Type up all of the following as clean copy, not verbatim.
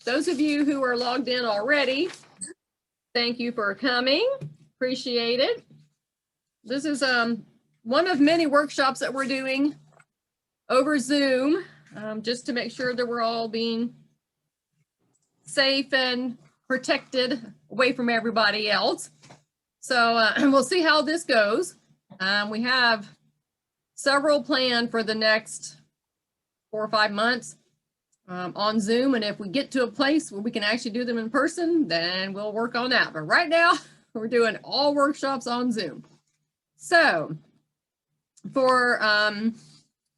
those of you who are logged in already, thank you for coming. Appreciate it. This is one of many workshops that we're doing over Zoom, just to make sure that we're all being safe and protected away from everybody else. So we'll see how this goes. We have several planned for the next 4 or 5 months on Zoom. And if we get to a place where we can actually do them in person, then we'll work on that. But right now, we're doing all workshops on Zoom. So for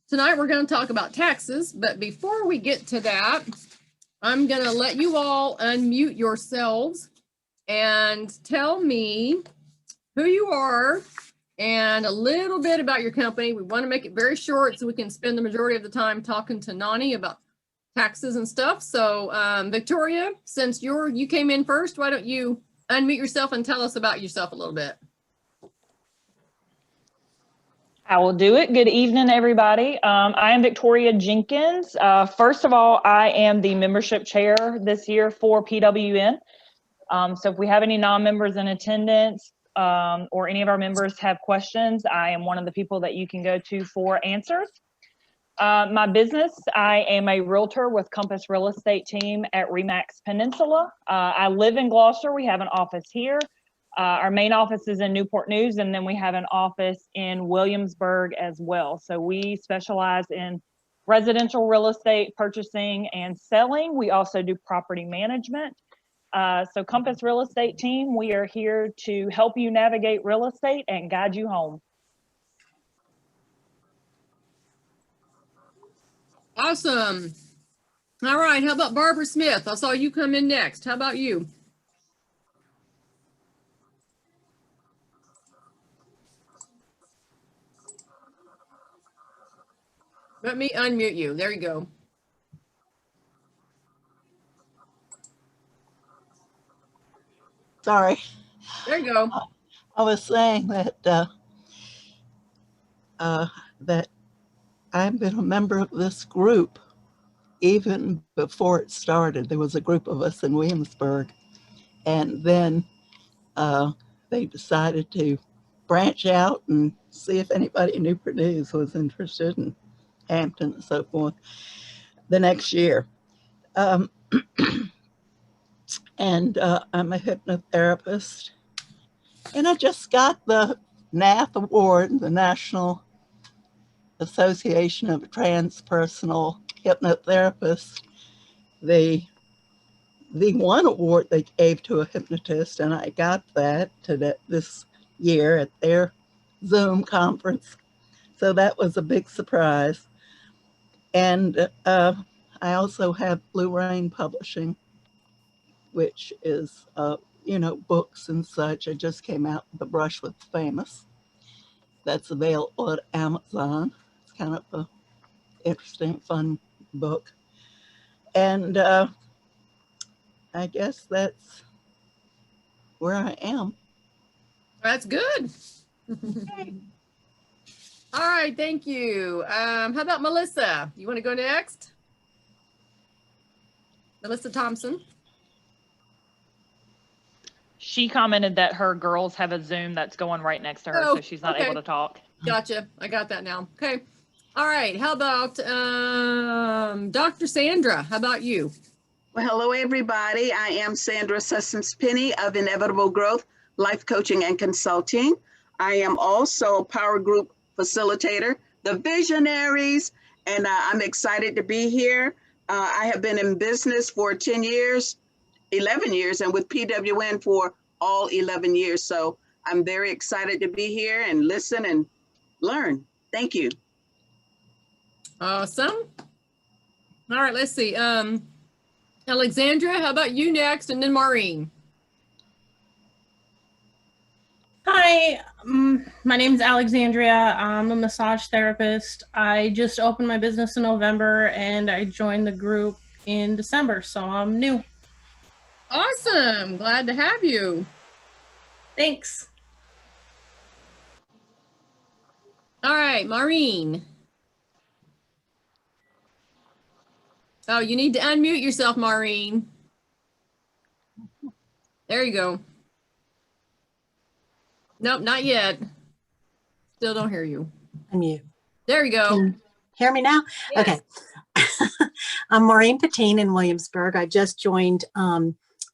tonight, we're going to talk about taxes. But before we get to that, I'm going to let you all unmute yourselves and tell me who you are and a little bit about your company. We want to make it very short so we can spend the majority of the time talking to Nani about taxes and stuff. So Victoria, since you came in first, why don't you unmute yourself and tell us about yourself a little bit? I will do it. Good evening, everybody. I am Victoria Jenkins. First of all, I am the membership chair this year for PWN. So if we have any non-members in attendance or any of our members have questions, I am one of the people that you can go to for answers. My business, I am a realtor with Compass Real Estate Team at RE/MAX Peninsula. I live in Gloucester. We have an office here. Our main office is in Newport News, and then we have an office in Williamsburg as well. So we specialize in residential real estate purchasing and selling. We also do property management. So Compass Real Estate Team, we are here to help you navigate real estate and guide you home. Awesome. All right. How about Barbara Smith? I saw you come in next. How about you? Let me unmute you. There you go. Sorry. There you go. I was saying that that I've been a member of this group even before it started. There was a group of us in Williamsburg, and then they decided to branch out and see if anybody in Newport News was interested in Hampton and so forth the next year. And I'm a hypnotherapist. And I just got the NAF award, the National Association of Transpersonal Hypnotherapists. The one award they gave to a hypnotist, and I got that this year at their Zoom conference. So that was a big surprise. And I also have Blue Rain Publishing, which is books and such. I just came out with The Brush with the Famous. That's available at Amazon. It's kind of an interesting, fun book. And I guess that's where I am. That's good. All right, thank you. How about Melissa? You want to go next? Melissa Thompson. She commented that her girls have a Zoom that's going right next to her, so she's not able to talk. Gotcha. I got that now. Okay. All right. How about Dr. Sandra? How about you? Well, hello, everybody. I am Sandra Sessoms-Penny of Inevitable Growth, Life Coaching and Consulting. I am also a Power Group facilitator, the Visionaries, and I'm excited to be here. I have been in business for 11 years, and with PWN for all 11 years. So I'm very excited to be here and listen and learn. Thank you. Awesome. All right, let's see. Alexandra, how about you next? And then Maureen. Hi, my name is Alexandria. I'm a massage therapist. I just opened my business in November and I joined the group in December, so I'm new. Awesome. Glad to have you. Thanks. All right, Maureen. Oh, you need to unmute yourself, Maureen. There you go. Nope, not yet. Still don't hear you. Unmute. There you go. Can you hear me now? Yes. Okay. I'm Maureen Patine in Williamsburg. I just joined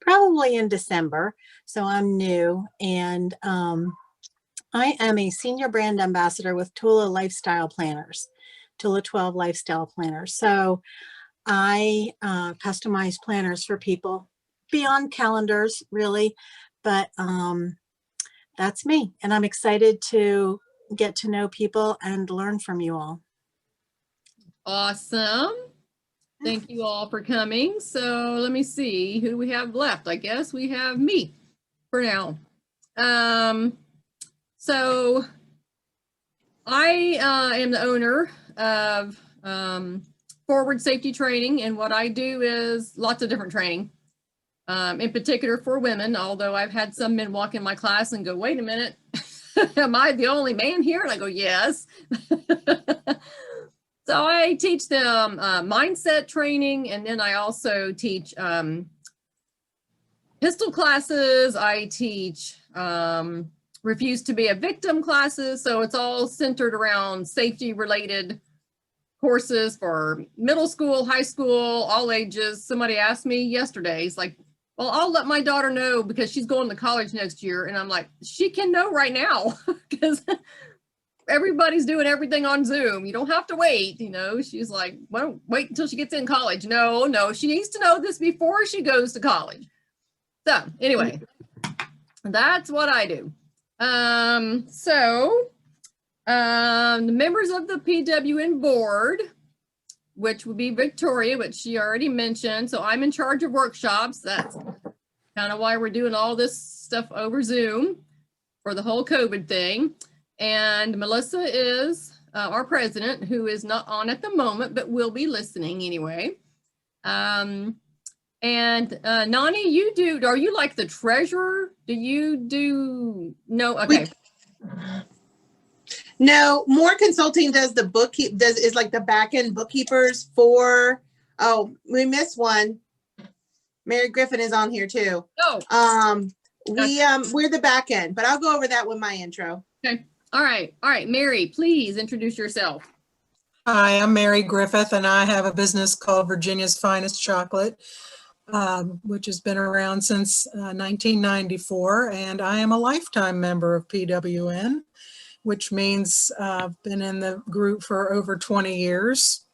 probably in December, so I'm new. And I am a senior brand ambassador with Tula Lifestyle Planners, Tula 12 Lifestyle Planners. So I customize planners for people beyond calendars, really. But that's me. And I'm excited to get to know people and learn from you all. Awesome. Thank you all for coming. So let me see who we have left. I guess we have me for now. So I am the owner of Forward Safety Training, and what I do is lots of different training, in particular for women, although I've had some men walk in my class and go, wait a minute, am I the only man here? And I go, yes. So I teach them mindset training, and then I also teach pistol classes. I teach refuse to be a victim classes. So it's all centered around safety related courses for middle school, high school, all ages. Somebody asked me yesterday, it's like, well, I'll let my daughter know because she's going to college next year. And I'm like, she can know right now because everybody's doing everything on Zoom. You don't have to wait. You know, she's like, well, wait until she gets in college. No, she needs to know this before she goes to college. So anyway, that's what I do. The members of the PWN board, which would be Victoria, which she already mentioned. So I'm in charge of workshops. That's kind of why we're doing all this stuff over Zoom for the whole COVID thing. And Melissa is our president, who is not on at the moment, but will be listening anyway. And Nani, are you like the treasurer? Do you do, no, okay. No, More Consulting does the is like the back end bookkeepers for, oh, we missed one. Mary Griffin is on here too. Oh. We're the back end, but I'll go over that with my intro. Okay. All right. Mary, please introduce yourself. Hi, I'm Mary Griffith, and I have a business called Virginia's Finest Chocolate, which has been around since 1994, and I am a lifetime member of PWN, which means I've been in the group for over 20 years,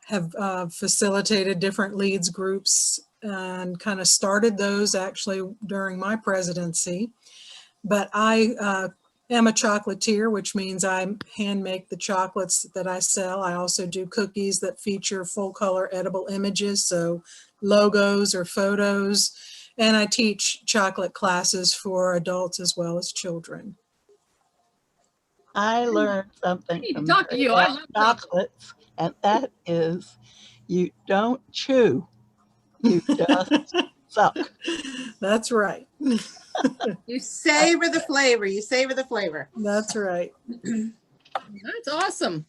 have facilitated different leads groups and kind of started those actually during my presidency. But I am a chocolatier, which means I hand make the chocolates that I sell. I also do cookies that feature full color edible images, so logos or photos, and I teach chocolate classes for adults as well as children. I learned something I need to from talk to you. I love chocolates, and that is you don't chew, you just suck. That's right. You savor the flavor. You savor the flavor. That's right. That's awesome.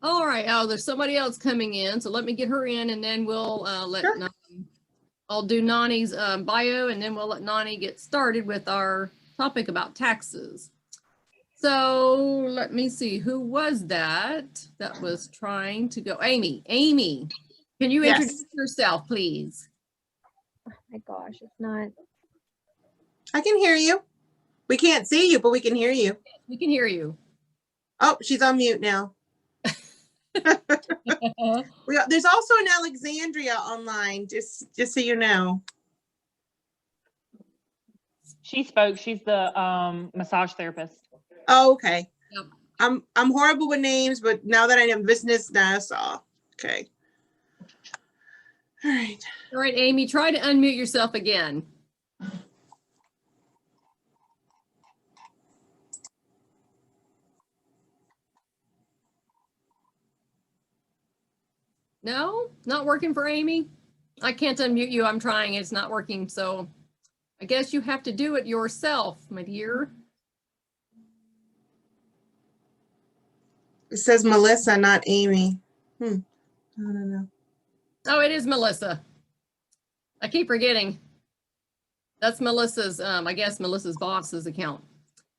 All right. Oh, there's somebody else coming in. So let me get her in and then we'll let Sure. Nani, I'll do Nani's bio and then we'll let Nani get started with our topic about taxes. So let me see, who was that was trying to go? Amy, can you Yes. introduce yourself, please? Oh my gosh, it's not. I can hear you. We can't see you, but we can hear you. We can hear you. Oh, she's on mute now. There's also an Alexandria online, just so you know. She spoke. She's the massage therapist. Oh, okay. Yep. I'm horrible with names, but now that I know business, that's all. Okay. All right. All right, Amy, try to unmute yourself again. No, not working for Amy. I can't unmute you. I'm trying. It's not working. So I guess you have to do it yourself, my dear. It says Melissa, not Amy. I don't know. Oh, it is Melissa. I keep forgetting. That's Melissa's, I guess Melissa's boss's account.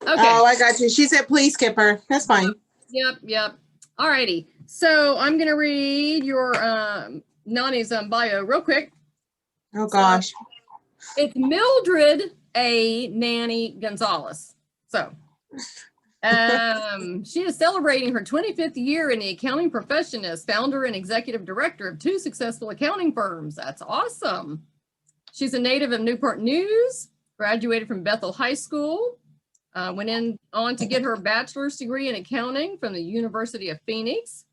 Okay. Oh, I got you. She said, please skip her. That's fine. Yep. All righty. So I'm going to read your Nani's bio real quick. Oh, gosh. It's Mildred A. Nanny Gonzalez. So she is celebrating her 25th year in the accounting profession as founder and executive director of 2 successful accounting firms. That's awesome. She's a native of Newport News, graduated from Bethel High School, went on to get her bachelor's degree in accounting from the University of Phoenix.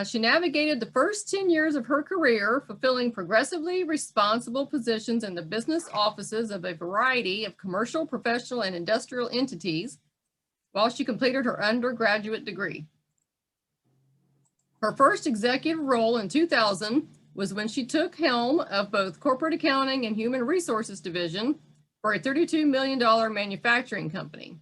She navigated the first 10 years of her career, fulfilling progressively responsible positions in the business offices of a variety of commercial, professional, and industrial entities while she completed her undergraduate degree. Her first executive role in 2000 was when she took helm of both corporate accounting and human resources division for a $32 million manufacturing company.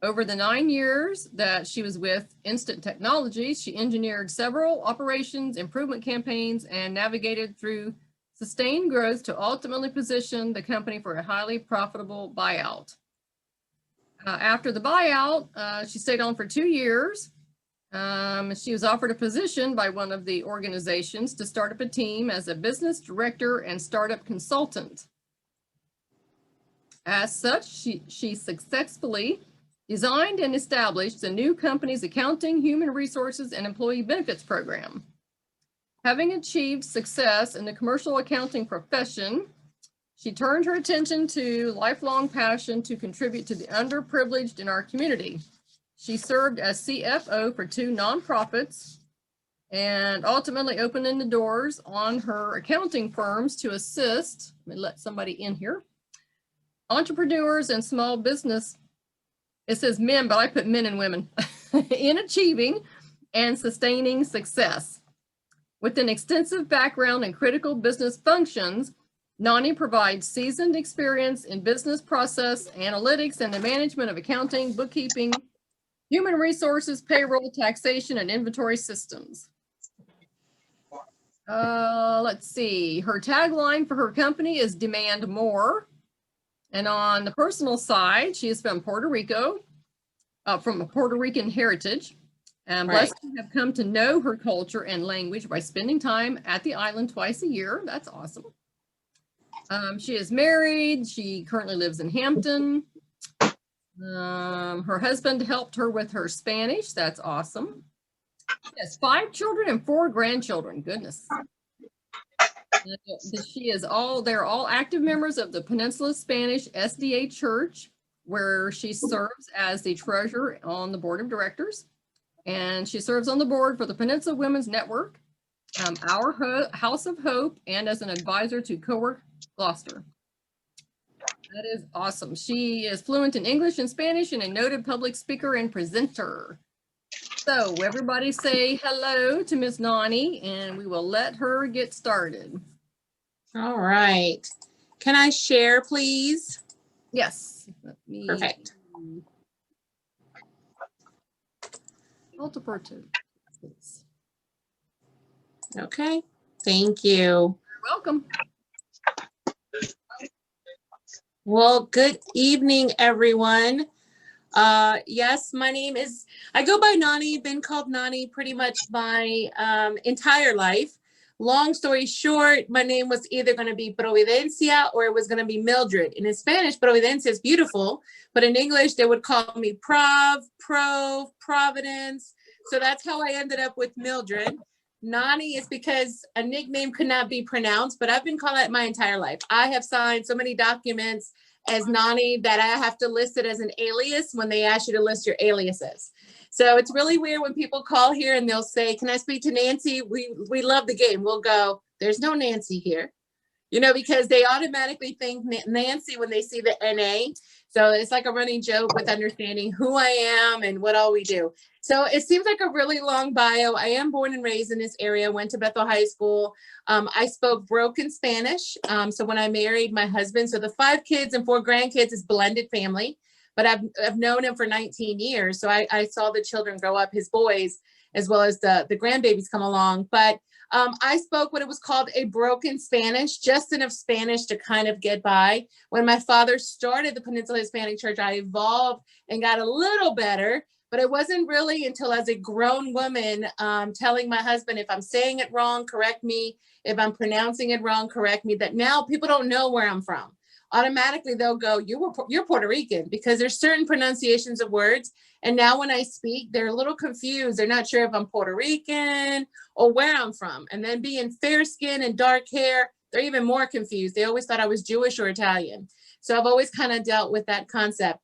Over the 9 years that she was with Instant Technologies, she engineered several operations improvement campaigns and navigated through sustained growth to ultimately position the company for a highly profitable buyout. After the buyout, she stayed on for 2 years. She was offered a position by one of the organizations to start up a team as a business director and startup consultant. As such, she successfully designed and established the new company's accounting, human resources, and employee benefits program. Having achieved success in the commercial accounting profession, she turned her attention to lifelong passion to contribute to the underprivileged in our community. She served as CFO for 2 nonprofits and ultimately opening the doors on her accounting firms to assist, let me let somebody in here, entrepreneurs and small business. It says men, but I put men and women in achieving and sustaining success. With an extensive background in critical business functions, Nani provides seasoned experience in business process analytics and the management of accounting, bookkeeping, human resources, payroll, taxation, and inventory systems. Let's see. Her tagline for her company is Demand More. And on the personal side, she is from Puerto Rico, from a Puerto Rican heritage, and blessed to have come to know her culture and language by spending time at the island twice a year. That's awesome. She is married. She currently lives in Hampton. Her husband helped her with her Spanish. That's awesome. She has 5 children and 4 grandchildren. Goodness. They're all active members of the Peninsula Spanish SDA Church, where she serves as the treasurer on the board of directors. And she serves on the board for the Peninsula Women's Network, Our House of Hope, and as an advisor to CoWork Gloucester. That is awesome. She is fluent in English and Spanish and a noted public speaker and presenter. So everybody say hello to Miss Nani, and we will let her get started. All right. Can I share, please? Yes. Perfect. Multiple two. Okay. Thank you. You're welcome. Well, good evening, everyone. Yes, my name is, I go by Nani, been called Nani pretty much my entire life. Long story short, my name was either going to be Providencia or it was going to be Mildred. And in Spanish, Providencia is beautiful, but in English, they would call me Providence. So that's how I ended up with Mildred. Nani is because a nickname could not be pronounced, but I've been called that my entire life. I have signed so many documents as Nani that I have to list it as an alias when they ask you to list your aliases. So it's really weird when people call here and they'll say, can I speak to Nancy? We love the game. We'll go, there's no Nancy here, you know, because they automatically think Nancy when they see the NA. So it's like a running joke with understanding who I am and what all we do. So it seems like a really long bio. I am born and raised in this area, went to Bethel High School. I spoke broken Spanish. So when I married my husband, so the 5 kids and 4 grandkids is blended family, but I've known him for 19 years. So I saw the children grow up, his boys. as well as the grandbabies come along. But I spoke what it was called a broken Spanish, just enough Spanish to kind of get by. When my father started the Peninsula Hispanic Church, I evolved and got a little better, but it wasn't really until as a grown woman telling my husband, if I'm saying it wrong, correct me. If I'm pronouncing it wrong, correct me. That now people don't know where I'm from. Automatically they'll go, you're Puerto Rican, because there's certain pronunciations of words. And now when I speak, they're a little confused. They're not sure if I'm Puerto Rican or where I'm from. And then being fair skin and dark hair, they're even more confused. They always thought I was Jewish or Italian. So I've always kind of dealt with that concept.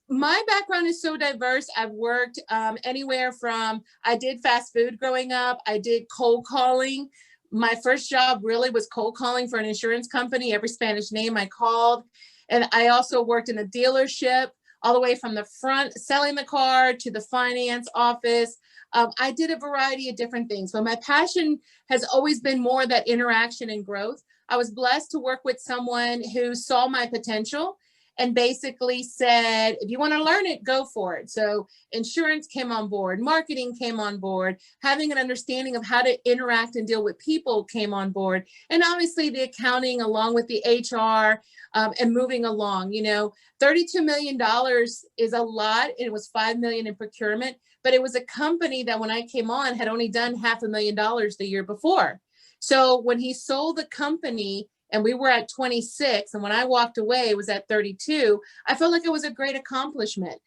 My background is so diverse. I've worked anywhere from, I did fast food growing up. I did cold calling. My first job really was cold calling for an insurance company. Every Spanish name I called. And I also worked in a dealership, all the way from the front, selling the car, to the finance office. I did a variety of different things, but my passion has always been more that interaction and growth. I was blessed to work with someone who saw my potential and basically said, if you want to learn it, go for it. So insurance came on board, marketing came on board, having an understanding of how to interact and deal with people came on board. And obviously the accounting along with the HR and moving along, you know, $32 million is a lot. It was $5 million in procurement, but it was a company that when I came on had only done $500,000 the year before. So when he sold the company, and we were at 26, and when I walked away, it was at 32. I felt like it was a great accomplishment.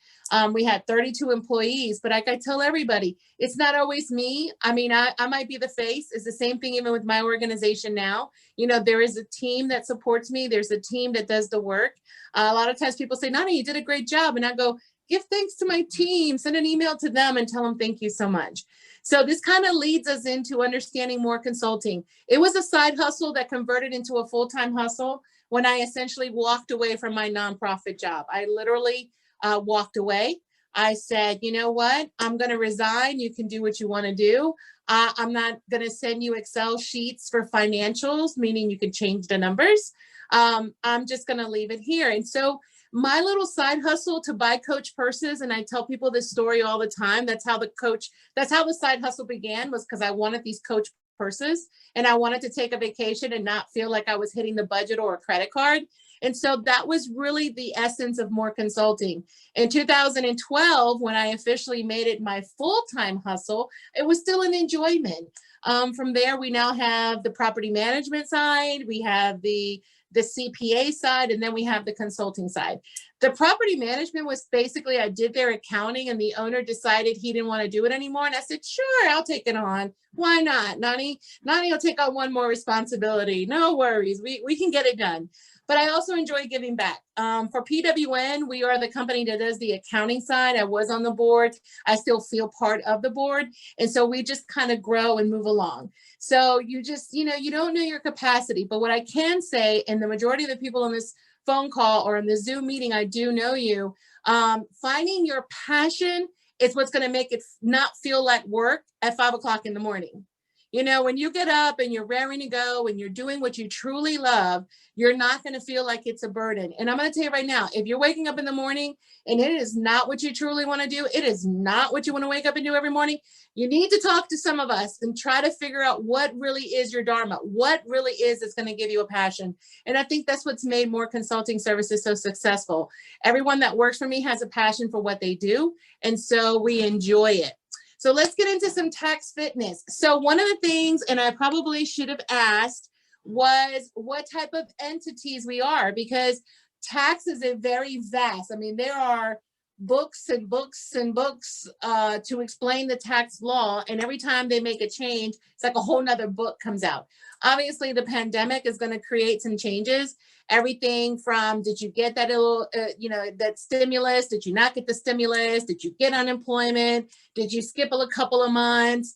We had 32 employees, but like I tell everybody, it's not always me. I mean, I might be the face. It's the same thing even with my organization now. You know, there is a team that supports me. There's a team that does the work. A lot of times people say, Nani, you did a great job. And I go, give thanks to my team, send an email to them and tell them thank you so much. So this kind of leads us into understanding more consulting. It was a side hustle that converted into a full-time hustle when I essentially walked away from my nonprofit job. I literally walked away. I said, you know what? I'm going to resign. You can do what you want to do. I'm not going to send you Excel sheets for financials, meaning you can change the numbers. I'm just going to leave it here. And so my little side hustle to buy Coach purses, and I tell people this story all the time. That's how the side hustle began, was because I wanted these Coach purses and I wanted to take a vacation and not feel like I was hitting the budget or a credit card. And so that was really the essence of More Consulting. In 2012, when I officially made it my full-time hustle, it was still an enjoyment. From there, we now have the property management side, we have the CPA side, and then we have the consulting side. The property management was basically, I did their accounting and the owner decided he didn't want to do it anymore. And I said, sure, I'll take it on. Why not? Nani will take on one more responsibility. No worries, we can get it done. But I also enjoy giving back. For PWN, we are the company that does the accounting side. I was on the board. I still feel part of the board. And so we just kind of grow and move along. So you just, you don't know your capacity. But what I can say, and the majority of the people on this phone call or in the Zoom meeting, I do know you, finding your passion is what's going to make it not feel like work at 5 o'clock in the morning. You know, when you get up and you're raring to go and you're doing what you truly love, you're not going to feel like it's a burden. And I'm going to tell you right now, if you're waking up in the morning and it is not what you truly want to do, it is not what you want to wake up and do every morning, you need to talk to some of us and try to figure out what really is your dharma, what really is that's going to give you a passion. And I think that's what's made More Consulting Services so successful. Everyone that works for me has a passion for what they do. And so we enjoy it. So let's get into some tax fitness. So one of the things, and I probably should have asked, was what type of entities we are, because tax is a very vast, I mean, there are books and books and books to explain the tax law. And every time they make a change, it's like a whole nother book comes out. Obviously, the pandemic is going to create some changes. Everything from, did you get that little, that stimulus? Did you not get the stimulus? Did you get unemployment? Did you skip a couple of months?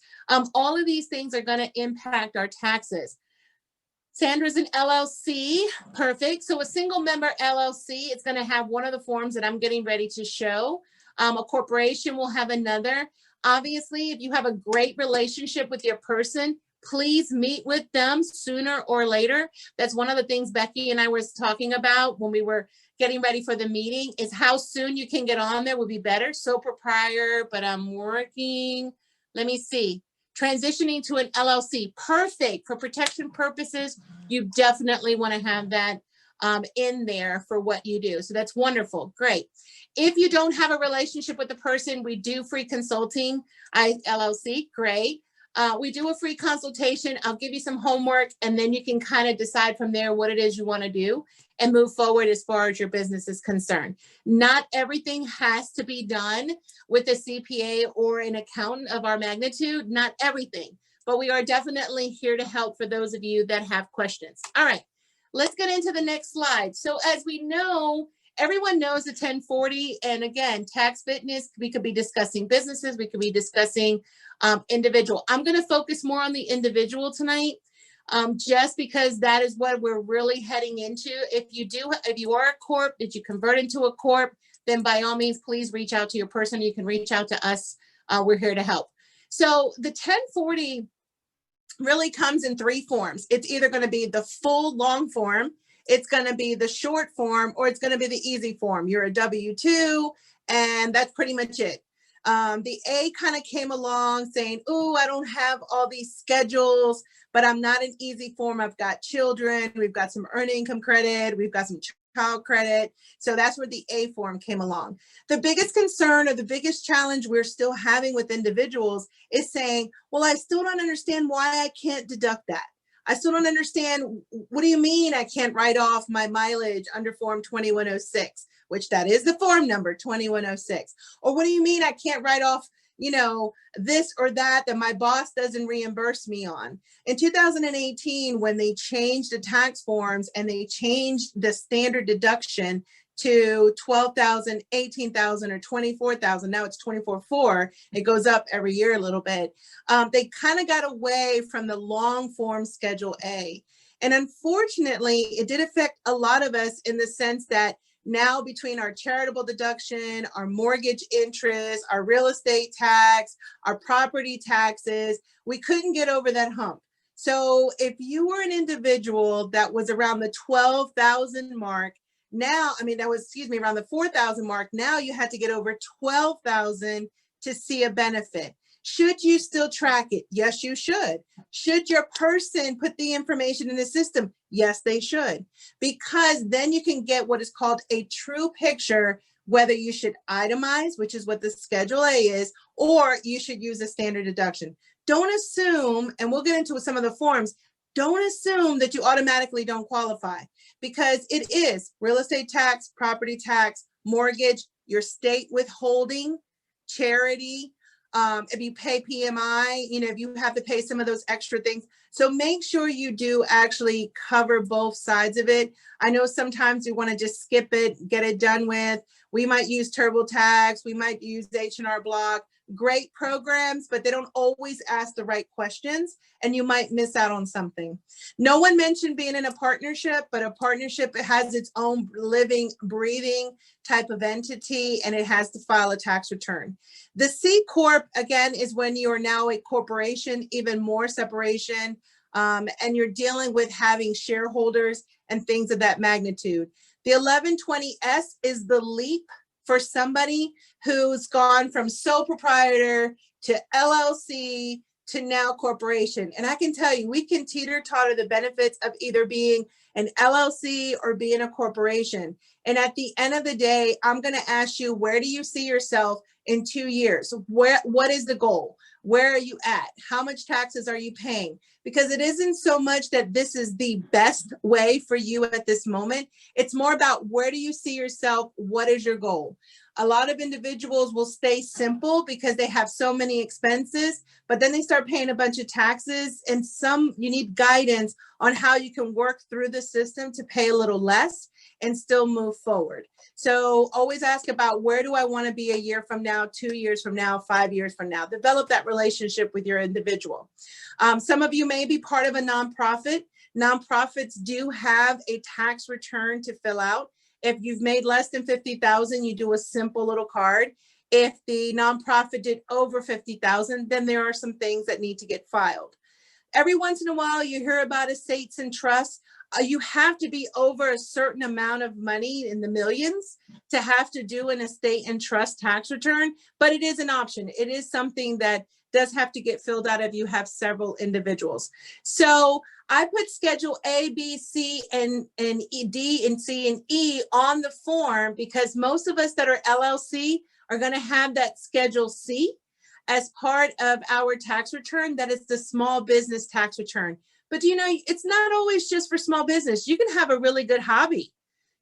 All of these things are going to impact our taxes. Sandra's an LLC, perfect. So a single member LLC, it's going to have one of the forms that I'm getting ready to show. A corporation will have another. Obviously, if you have a great relationship with your person, please meet with them sooner or later. That's one of the things Becky and I was talking about when we were getting ready for the meeting, is how soon you can get on there would be better. Sole proprietor, but I'm working Let me see. Transitioning to an LLC, perfect. For protection purposes, you definitely want to have that in there for what you do. So that's wonderful. Great. If you don't have a relationship with the person, we do free consulting, LLC. Great. We do a free consultation. I'll give you some homework, and then you can kind of decide from there what it is you want to do and move forward as far as your business is concerned. Not everything has to be done with a CPA or an accountant of our magnitude, not everything, but we are definitely here to help for those of you that have questions. All right, let's get into the next slide. So as we know, everyone knows the 1040, and again, tax fitness, we could be discussing businesses, we could be discussing individual. I'm going to focus more on the individual tonight, just because that is what we're really heading into. If you are a corp, did you convert into a corp, then by all means, please reach out to your person. You can reach out to us. We're here to help. So the 1040 really comes in three forms. It's either going to be the full long form, it's going to be the short form, or it's going to be the easy form. You're a W-2, and that's pretty much it. The A kind of came along saying, oh, I don't have all these schedules, but I'm not an easy form. I've got children. We've got some earned income credit. We've got some child credit. So that's where the A form came along. The biggest concern or the biggest challenge we're still having with individuals is saying, well, I still don't understand why I can't deduct that. I still don't understand. What do you mean I can't write off my mileage under Form 2106? Which that is the form number 2106. Or what do you mean I can't write off, this or that my boss doesn't reimburse me on? In 2018, when they changed the tax forms and they changed the standard deduction to $12,000, $18,000, or $24,000, now it's $24,400. It goes up every year a little bit. They kind of got away from the long form Schedule A. And unfortunately, it did affect a lot of us in the sense that now between our charitable deduction, our mortgage interest, our real estate tax, our property taxes, we couldn't get over that hump. So if you were an individual that was around the 12,000 mark, around the 4,000 mark, now you had to get over 12,000 to see a benefit. Should you still track it? Yes, you should. Should your person put the information in the system? Yes, they should. Because then you can get what is called a true picture, whether you should itemize, which is what the Schedule A is, or you should use a standard deduction. Don't assume, and we'll get into some of the forms, don't assume that you automatically don't qualify, because it is real estate tax, property tax, mortgage, your state withholding, charity, if you pay PMI, if you have to pay some of those extra things. So make sure you do actually cover both sides of it. I know sometimes you want to just skip it, get it done with. We might use TurboTax, we might use H&R Block. Great programs, but they don't always ask the right questions, and you might miss out on something. No one mentioned being in a partnership, but a partnership, it has its own living, breathing type of entity, and it has to file a tax return. The C Corp, again, is when you are now a corporation, even more separation, and you're dealing with having shareholders and things of that magnitude. The 1120S is the leap for somebody who's gone from sole proprietor to LLC to now corporation. And I can tell you, we can teeter-totter the benefits of either being an LLC or being a corporation. And at the end of the day, I'm going to ask you, where do you see yourself in 2 years? What is the goal? Where are you at? How much taxes are you paying? Because it isn't so much that this is the best way for you at this moment. It's more about, where do you see yourself? What is your goal? A lot of individuals will stay simple because they have so many expenses, but then they start paying a bunch of taxes, and you need guidance on how you can work through the system to pay a little less and still move forward. So always ask about, where do I want to be a year from now, 2 years from now, 5 years from now? Develop that relationship with your individual. Some of you may be part of a nonprofit. Nonprofits do have a tax return to fill out. If you've made less than 50,000, you do a simple little card. If the nonprofit did over 50,000, then there are some things that need to get filed. Every once in a while, you hear about estates and trusts. You have to be over a certain amount of money in the millions to have to do an estate and trust tax return, but it is an option. It is something that does have to get filled out if you have several individuals. So I put Schedule A, B, C, and D, and C, and E on the form because most of us that are LLC are going to have that Schedule C as part of our tax return. That is the small business tax return. But you know, it's not always just for small business. You can have a really good hobby.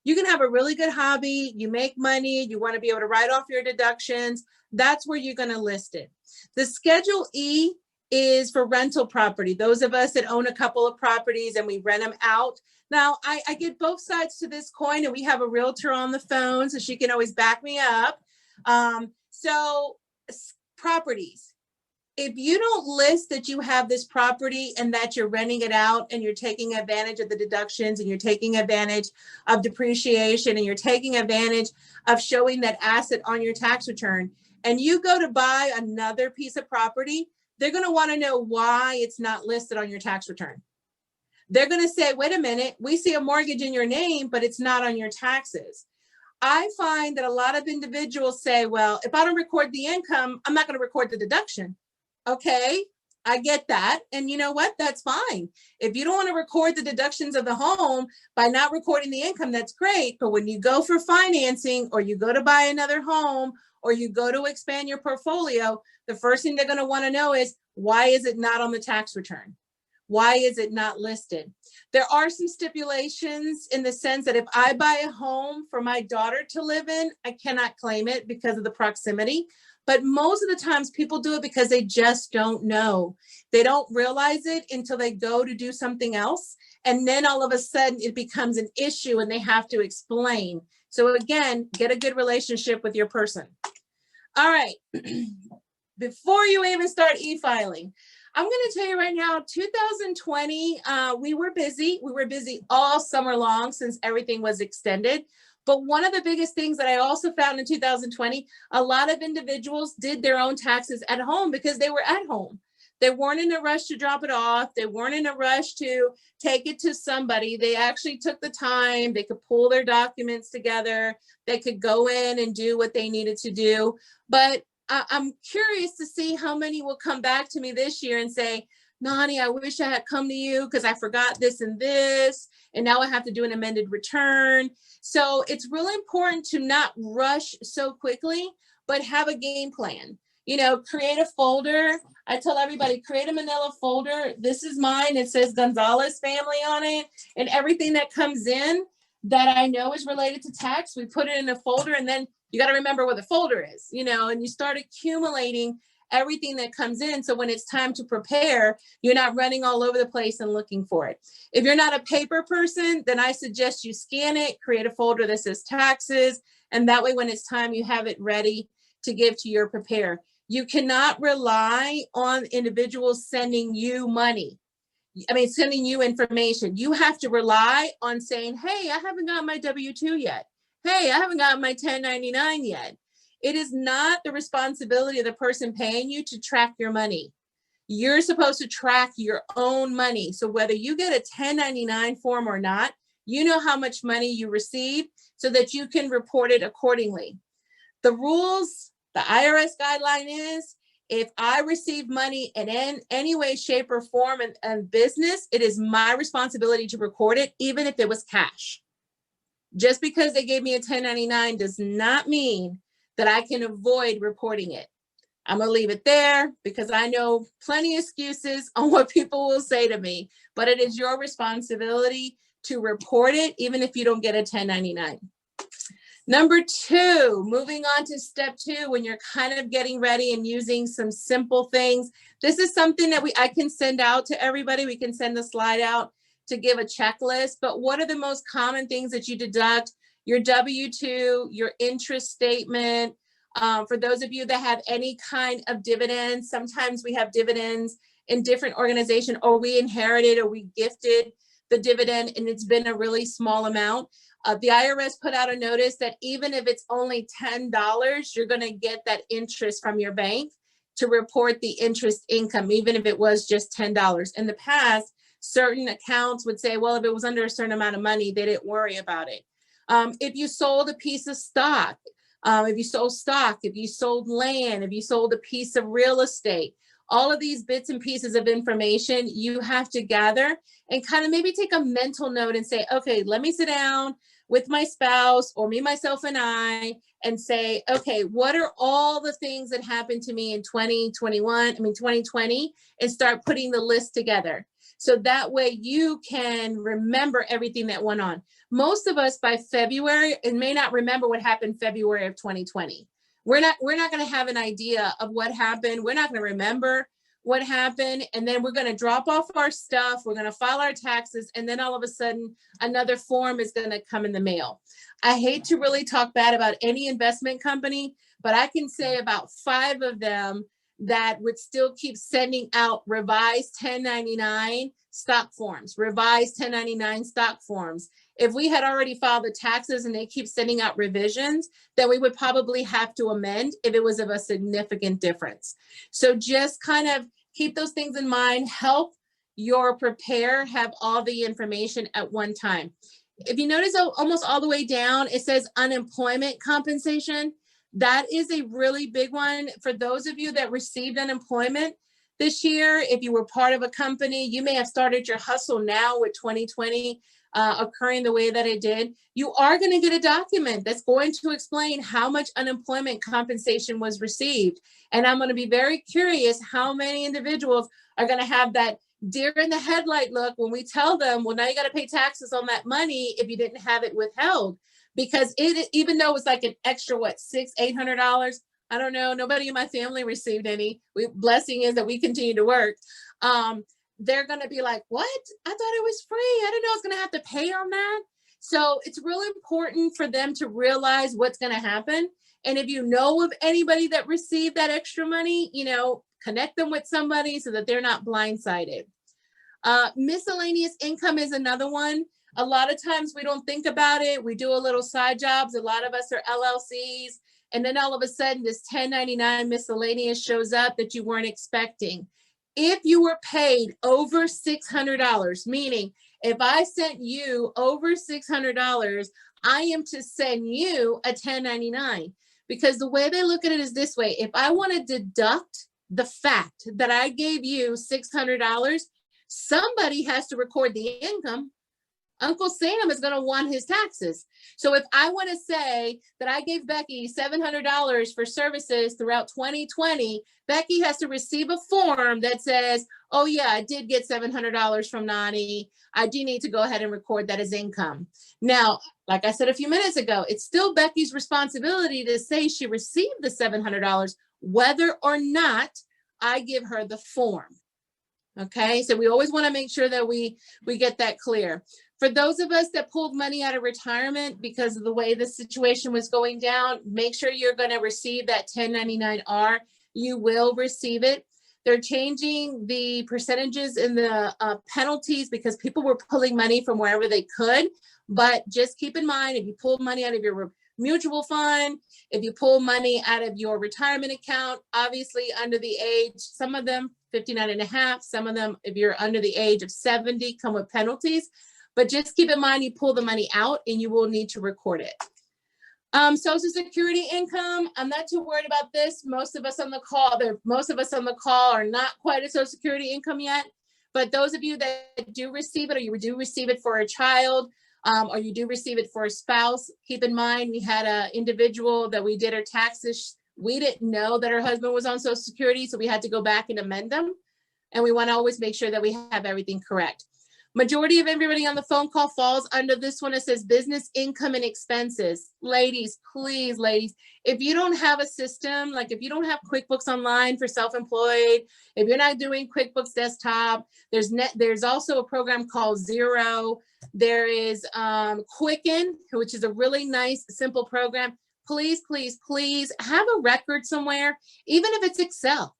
You can have a really good hobby. You make money. You want to be able to write off your deductions. That's where you're going to list it. The Schedule E is for rental property. Those of us that own a couple of properties and we rent them out. Now, I get both sides to this coin, and we have a realtor on the phone, so she can always back me up. Properties. If you don't list that you have this property and that you're renting it out and you're taking advantage of the deductions and you're taking advantage of depreciation and you're taking advantage of showing that asset on your tax return, and you go to buy another piece of property, they're going to want to know why it's not listed on your tax return. They're going to say, wait a minute, we see a mortgage in your name, but it's not on your taxes. I find that a lot of individuals say, well, if I don't record the income, I'm not going to record the deduction. Okay, I get that. And you know what? That's fine. If you don't want to record the deductions of the home by not recording the income, that's great. But when you go for financing or you go to buy another home or you go to expand your portfolio, the first thing they're going to want to know is, why is it not on the tax return? Why is it not listed? There are some stipulations in the sense that if I buy a home for my daughter to live in, I cannot claim it because of the proximity. But most of the times people do it because they just don't know. They don't realize it until they go to do something else. And then all of a sudden it becomes an issue and they have to explain. So again, get a good relationship with your person. All right. Before you even start e-filing, I'm going to tell you right now, 2020, we were busy. We were busy all summer long since everything was extended. But one of the biggest things that I also found in 2020, a lot of individuals did their own taxes at home because they were at home. They weren't in a rush to drop it off. They weren't in a rush to take it to somebody. They actually took the time. They could pull their documents together. They could go in and do what they needed to do. But I'm curious to see how many will come back to me this year and say, Nani, I wish I had come to you because I forgot this and this, and now I have to do an amended return. So it's really important to not rush so quickly, but have a game plan. You know, create a folder. I tell everybody, create a manila folder. This is mine. It says Gonzalez family on it, and everything that comes in that I know is related to tax, we put it in a folder, and then you got to remember where the folder is, you know, and you start accumulating everything that comes in. So when it's time to prepare, you're not running all over the place and looking for it. If you're not a paper person, then I suggest you scan it, create a folder that says taxes. And that way, when it's time, you have it ready to give to your preparer. You cannot rely on individuals sending you money. I mean, sending you information. You have to rely on saying, hey, I haven't got my W-2 yet. Hey, I haven't got my 1099 yet. It is not the responsibility of the person paying you to track your money. You're supposed to track your own money. So whether you get a 1099 form or not, you know how much money you received so that you can report it accordingly. The rules, the IRS guideline is, if I receive money in any way, shape, or form in business, it is my responsibility to record it, even if it was cash. Just because they gave me a 1099 does not mean that I can avoid reporting it. I'm gonna leave it there because I know plenty of excuses on what people will say to me, but it is your responsibility to report it, even if you don't get a 1099. Number two, moving on to step two, when you're kind of getting ready and using some simple things. This is something that I can send out to everybody. We can send the slide out to give a checklist, but what are the most common things that you deduct? Your W-2, your interest statement. For those of you that have any kind of dividends, sometimes we have dividends in different organizations, or we inherited or we gifted the dividend and it's been a really small amount. The IRS put out a notice that even if it's only $10, you're going to get that interest from your bank to report the interest income, even if it was just $10. In the past, certain accounts would say, well, if it was under a certain amount of money, they didn't worry about it. If you sold a piece of stock, if you sold land, if you sold a piece of real estate, all of these bits and pieces of information you have to gather and kind of maybe take a mental note and say, okay, let me sit down with my spouse or me, myself, and I, and say, okay, what are all the things that happened to me in 2020, and start putting the list together. So that way you can remember everything that went on. Most of us by February, and may not remember what happened February of 2020. We're not going to have an idea of what happened. We're not going to remember what happened. And then we're going to drop off our stuff. We're going to file our taxes. And then all of a sudden, another form is going to come in the mail. I hate to really talk bad about any investment company, but I can say about 5 of them that would still keep sending out revised 1099 stock forms, revised 1099 stock forms. If we had already filed the taxes and they keep sending out revisions, then we would probably have to amend if it was of a significant difference. So just kind of keep those things in mind, help your preparer have all the information at one time. If you notice almost all the way down, it says unemployment compensation. That is a really big one. For those of you that received unemployment this year, if you were part of a company, you may have started your hustle now with 2020 occurring the way that it did. You are going to get a document that's going to explain how much unemployment compensation was received. And I'm going to be very curious how many individuals are going to have that deer in the headlight look when we tell them, well, now you got to pay taxes on that money if you didn't have it withheld. Because it, even though it's like an extra, what, $600-800, I don't know, nobody in my family received any. Blessing is that we continue to work. They're going to be like, what? I thought it was free. I didn't know I was going to have to pay on that. So it's really important for them to realize what's going to happen. And if you know of anybody that received that extra money, you know, connect them with somebody so that they're not blindsided. Miscellaneous income is another one. A lot of times we don't think about it. We do a little side jobs. A lot of us are LLCs. And then all of a sudden this 1099 miscellaneous shows up that you weren't expecting. If you were paid over $600, meaning if I sent you over $600, I am to send you a 1099. Because the way they look at it is this way. If I want to deduct the fact that I gave you $600, somebody has to record the income. Uncle Sam is going to want his taxes. So if I want to say that I gave Becky $700 for services throughout 2020, Becky has to receive a form that says, oh yeah, I did get $700 from Nani. I do need to go ahead and record that as income. Now, like I said a few minutes ago, it's still Becky's responsibility to say she received the $700, whether or not I give her the form. Okay, so we always want to make sure that we get that clear. For those of us that pulled money out of retirement because of the way the situation was going down, make sure you're going to receive that 1099-R. You will receive it. They're changing the percentages in the penalties because people were pulling money from wherever they could. But just keep in mind, if you pull money out of your mutual fund, if you pull money out of your retirement account, obviously under the age, some of them 59 and a half, some of them, if you're under the age of 70, come with penalties. But just keep in mind, you pull the money out and you will need to record it. Social Security income, I'm not too worried about this. Most of us on the call are not quite at Social Security income yet. But those of you that do receive it, or you do receive it for a child, or you do receive it for a spouse, keep in mind, we had an individual that we did her taxes. We didn't know that her husband was on Social Security, so we had to go back and amend them. And we want to always make sure that we have everything correct. Majority of everybody on the phone call falls under this one. It says business income and expenses. Ladies, please, ladies, if you don't have a system, like if you don't have QuickBooks Online for self-employed, if you're not doing QuickBooks Desktop, there's also a program called Xero. There is Quicken, which is a really nice, simple program. Please, please, please have a record somewhere, even if it's Excel.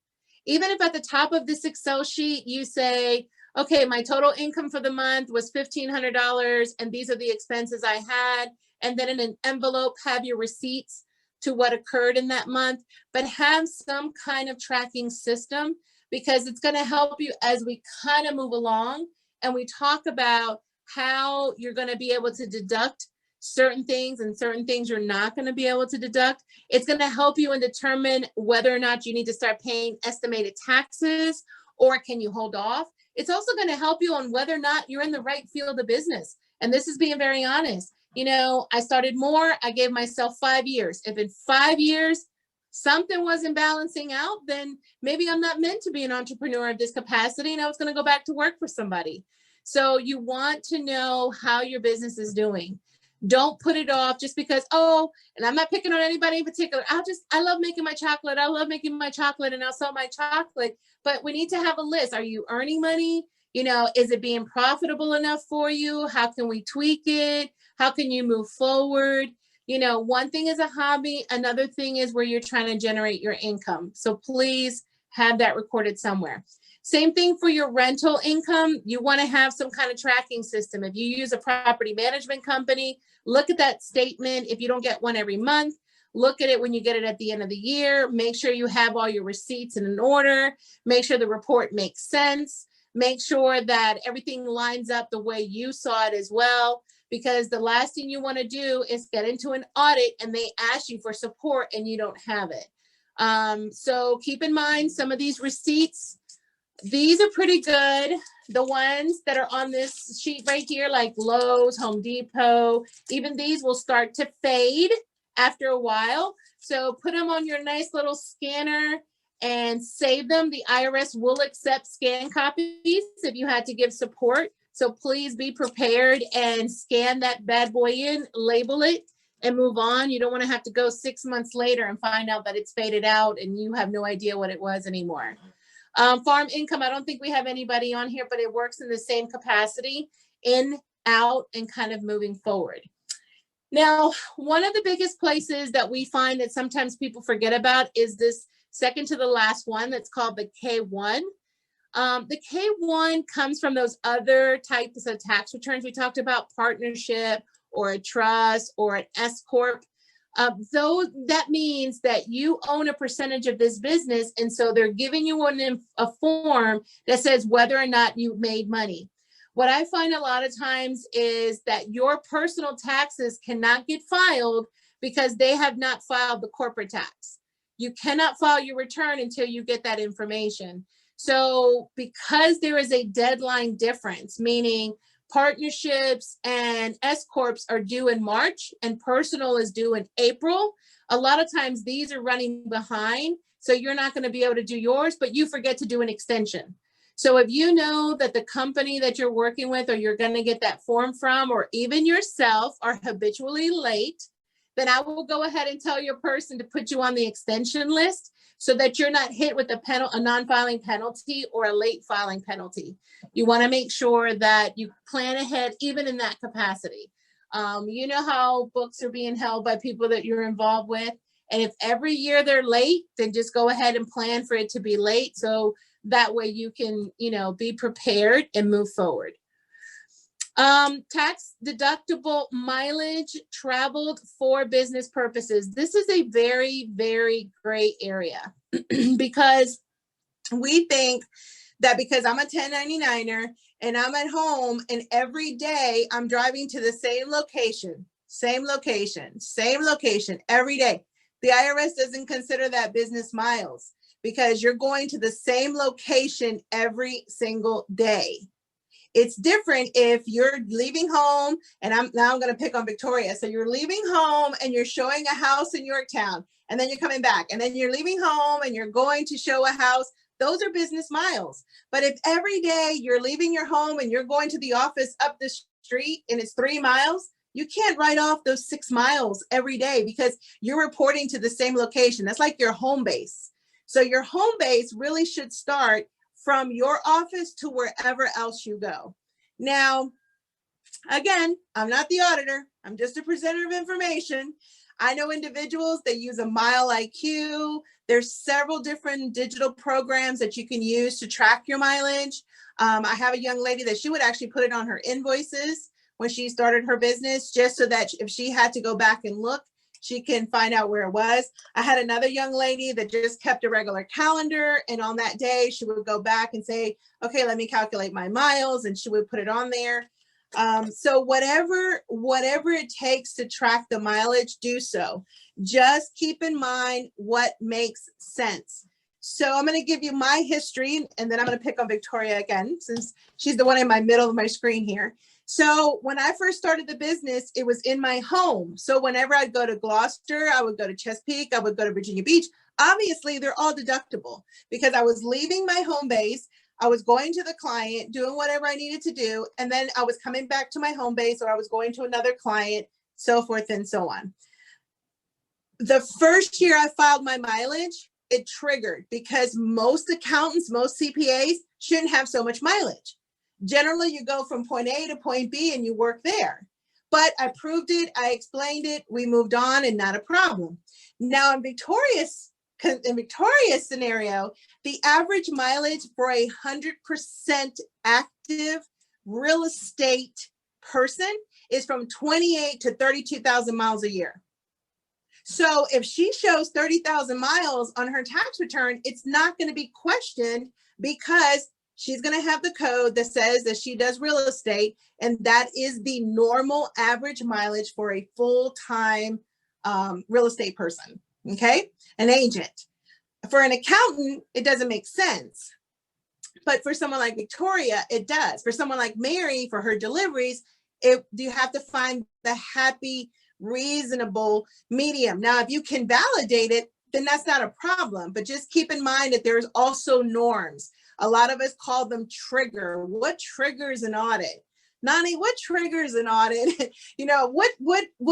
Even if at the top of this Excel sheet, you say, okay, my total income for the month was $1,500 and these are the expenses I had. And then in an envelope, have your receipts to what occurred in that month, but have some kind of tracking system because it's going to help you as we kind of move along and we talk about how you're going to be able to deduct certain things and certain things you're not going to be able to deduct. It's going to help you and determine whether or not you need to start paying estimated taxes or can you hold off. It's also going to help you on whether or not you're in the right field of business. And this is being very honest. You know, I started more, I gave myself 5 years. If in 5 years, something wasn't balancing out, then maybe I'm not meant to be an entrepreneur of this capacity and I was going to go back to work for somebody. So you want to know how your business is doing. Don't put it off just because, oh, and I'm not picking on anybody in particular. I love making my chocolate. I love making my chocolate and I'll sell my chocolate. But we need to have a list. Are you earning money? You know, is it being profitable enough for you? How can we tweak it? How can you move forward? You know, one thing is a hobby. Another thing is where you're trying to generate your income. So please have that recorded somewhere. Same thing for your rental income. You want to have some kind of tracking system. If you use a property management company, look at that statement. If you don't get one every month, look at it when you get it at the end of the year. Make sure you have all your receipts in order. Make sure the report makes sense. Make sure that everything lines up the way you saw it as well. Because the last thing you want to do is get into an audit and they ask you for support and you don't have it. So keep in mind some of these receipts, these are pretty good. The ones that are on this sheet right here, like Lowe's, Home Depot, even these will start to fade after a while. So put them on your nice little scanner and save them. The IRS will accept scan copies if you had to give support. So please be prepared and scan that bad boy in, label it, and move on. You don't want to have to go 6 months later and find out that it's faded out and you have no idea what it was anymore. Farm income, I don't think we have anybody on here, but it works in the same capacity, in, out, and kind of moving forward. Now, one of the biggest places that we find that sometimes people forget about is this second to the last one that's called the K-1. The K-1 comes from those other types of tax returns we talked about, partnership or a trust or an S-Corp. That means that you own a percentage of this business. And so they're giving you a form that says whether or not you made money. What I find a lot of times is that your personal taxes cannot get filed because they have not filed the corporate tax. You cannot file your return until you get that information. So because there is a deadline difference, meaning partnerships and S-Corps are due in March and personal is due in April, a lot of times these are running behind. So you're not going to be able to do yours, but you forget to do an extension. So if you know that the company that you're working with or you're going to get that form from, or even yourself are habitually late, then I will go ahead and tell your person to put you on the extension list so that you're not hit with a non-filing penalty or a late filing penalty. You want to make sure that you plan ahead, even in that capacity. You know how books are being held by people that you're involved with. And if every year they're late, then just go ahead and plan for it to be late. So that way you can, be prepared and move forward. Tax deductible mileage traveled for business purposes. This is a very, very gray area because we think that because I'm a 1099er and I'm at home and every day I'm driving to the same location every day. The IRS doesn't consider that business miles because you're going to the same location every single day. It's different if you're leaving home, and I'm going to pick on Victoria. So you're leaving home and you're showing a house in Yorktown, and then you're coming back, and then you're leaving home and you're going to show a house. Those are business miles. But if every day you're leaving your home and you're going to the office up the street and it's 3 miles, you can't write off those 6 miles every day because you're reporting to the same location. That's like your home base. So your home base really should start from your office to wherever else you go. Now, again, I'm not the auditor. I'm just a presenter of information. I know individuals that use a Mile IQ. There's several different digital programs that you can use to track your mileage. I have a young lady that she would actually put it on her invoices when she started her business, just so that if she had to go back and look, she can find out where it was. I had another young lady that just kept a regular calendar, and on that day, she would go back and say, okay, let me calculate my miles, and she would put it on there. So whatever it takes to track the mileage, do so. Just keep in mind what makes sense. So I'm going to give you my history, and then I'm going to pick on Victoria again, since she's the one in my middle of my screen here. So when I first started the business, it was in my home. So whenever I'd go to Gloucester, I would go to Chesapeake, I would go to Virginia Beach. Obviously, they're all deductible because I was leaving my home base. I was going to the client, doing whatever I needed to do, and then I was coming back to my home base, or I was going to another client, so forth and so on. The first year I filed my mileage, it triggered because most accountants, most CPAs shouldn't have so much mileage. Generally, you go from point A to point B and you work there. But I proved it, I explained it, we moved on, and not a problem. Now in Victoria's scenario, the average mileage for 100% active real estate person is from 28 to 32,000 miles a year. So if she shows 30,000 miles on her tax return, it's not going to be questioned because she's going to have the code that says that she does real estate, and that is the normal average mileage for a full-time real estate person, okay? An agent. For an accountant, it doesn't make sense. But for someone like Victoria, it does. For someone like Mary, for her deliveries, you have to find the happy, reasonable medium. Now, if you can validate it, then that's not a problem. But just keep in mind that there's also norms. A lot of us call them trigger. What triggers an audit? Nani, what triggers an audit? You know, what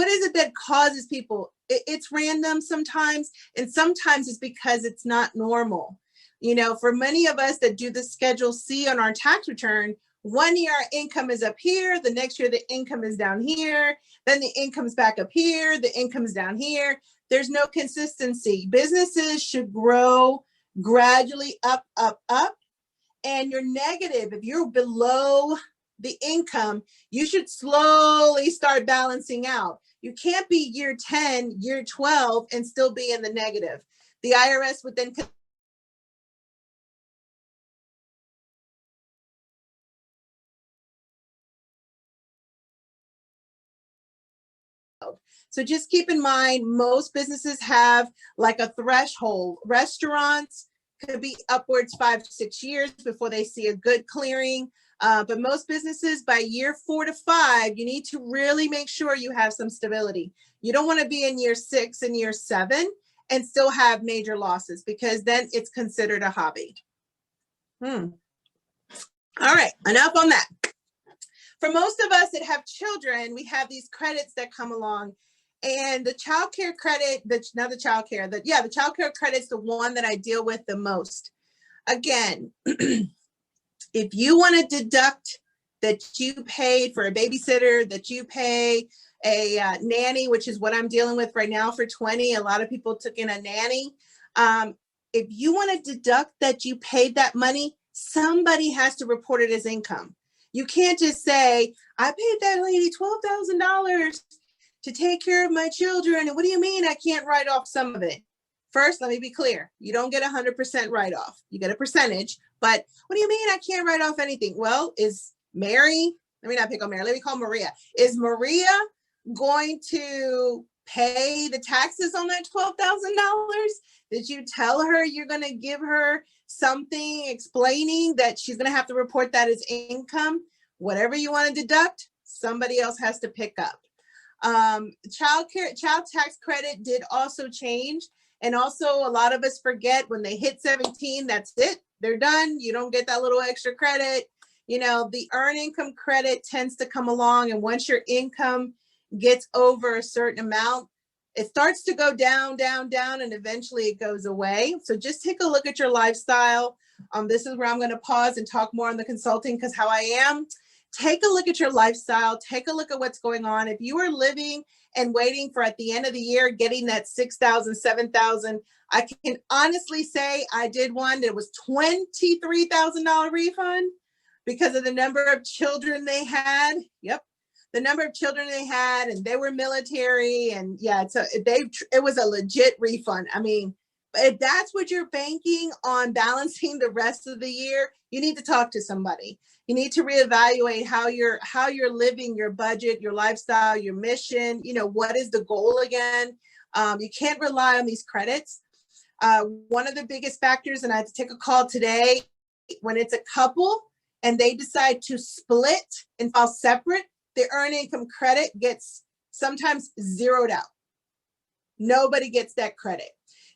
is it that causes people? It's random sometimes, and sometimes it's because it's not normal. You know, for many of us that do the Schedule C on our tax return, 1 year our income is up here, the next year the income is down here, then the income's back up here, the income's down here. There's no consistency. Businesses should grow gradually up, up, up. And you're negative. If you're below the income, you should slowly start balancing out. You can't be year 10, year 12, and still be in the negative. The IRS would then So just keep in mind, most businesses have like a threshold. Restaurants could be upwards 5 to 6 years before they see a good clearing. But most businesses by year 4 to 5, you need to really make sure you have some stability. You don't want to be in year 6 and year 7 and still have major losses, because then it's considered a hobby. All right, enough on that. For most of us that have children, we have these credits that come along. And the child care credit, the child care credit's the one that I deal with the most. Again, if you want to deduct that you paid for a babysitter, that you pay a nanny, which is what I'm dealing with right now for 20, a lot of people took in a nanny. If you want to deduct that you paid that money, somebody has to report it as income. You can't just say, I paid that lady $12,000 to take care of my children. And what do you mean I can't write off some of it? First, let me be clear. You don't get 100% write-off. You get a percentage. But what do you mean I can't write off anything? Well, is Mary, let me not pick on Mary, let me call Maria. Is Maria going to pay the taxes on that $12,000? Did you tell her you're going to give her something explaining that she's going to have to report that as income? Whatever you want to deduct, somebody else has to pick up. Child tax credit did also change. And also a lot of us forget when they hit 17, that's it. They're done. You don't get that little extra credit. You know, the earned income credit tends to come along. And once your income gets over a certain amount, it starts to go down, down, down, and eventually it goes away. So just take a look at your lifestyle. This is where I'm going to pause and talk more on the consulting, because how I am. Take a look at your lifestyle. Take a look at what's going on. If you are living and waiting for at the end of the year, getting that $6,000, $7,000, I can honestly say I did one that was $23,000 refund because of the number of children they had. Yep. The number of children they had, and they were military, and yeah, it was a legit refund. I mean, if that's what you're banking on balancing the rest of the year, you need to talk to somebody. You need to reevaluate how you're living your budget, your lifestyle, your mission. You know, what is the goal again? You can't rely on these credits. One of the biggest factors, and I had to take a call today, when it's a couple and they decide to split and file separate, the earned income credit gets sometimes zeroed out. Nobody gets that credit.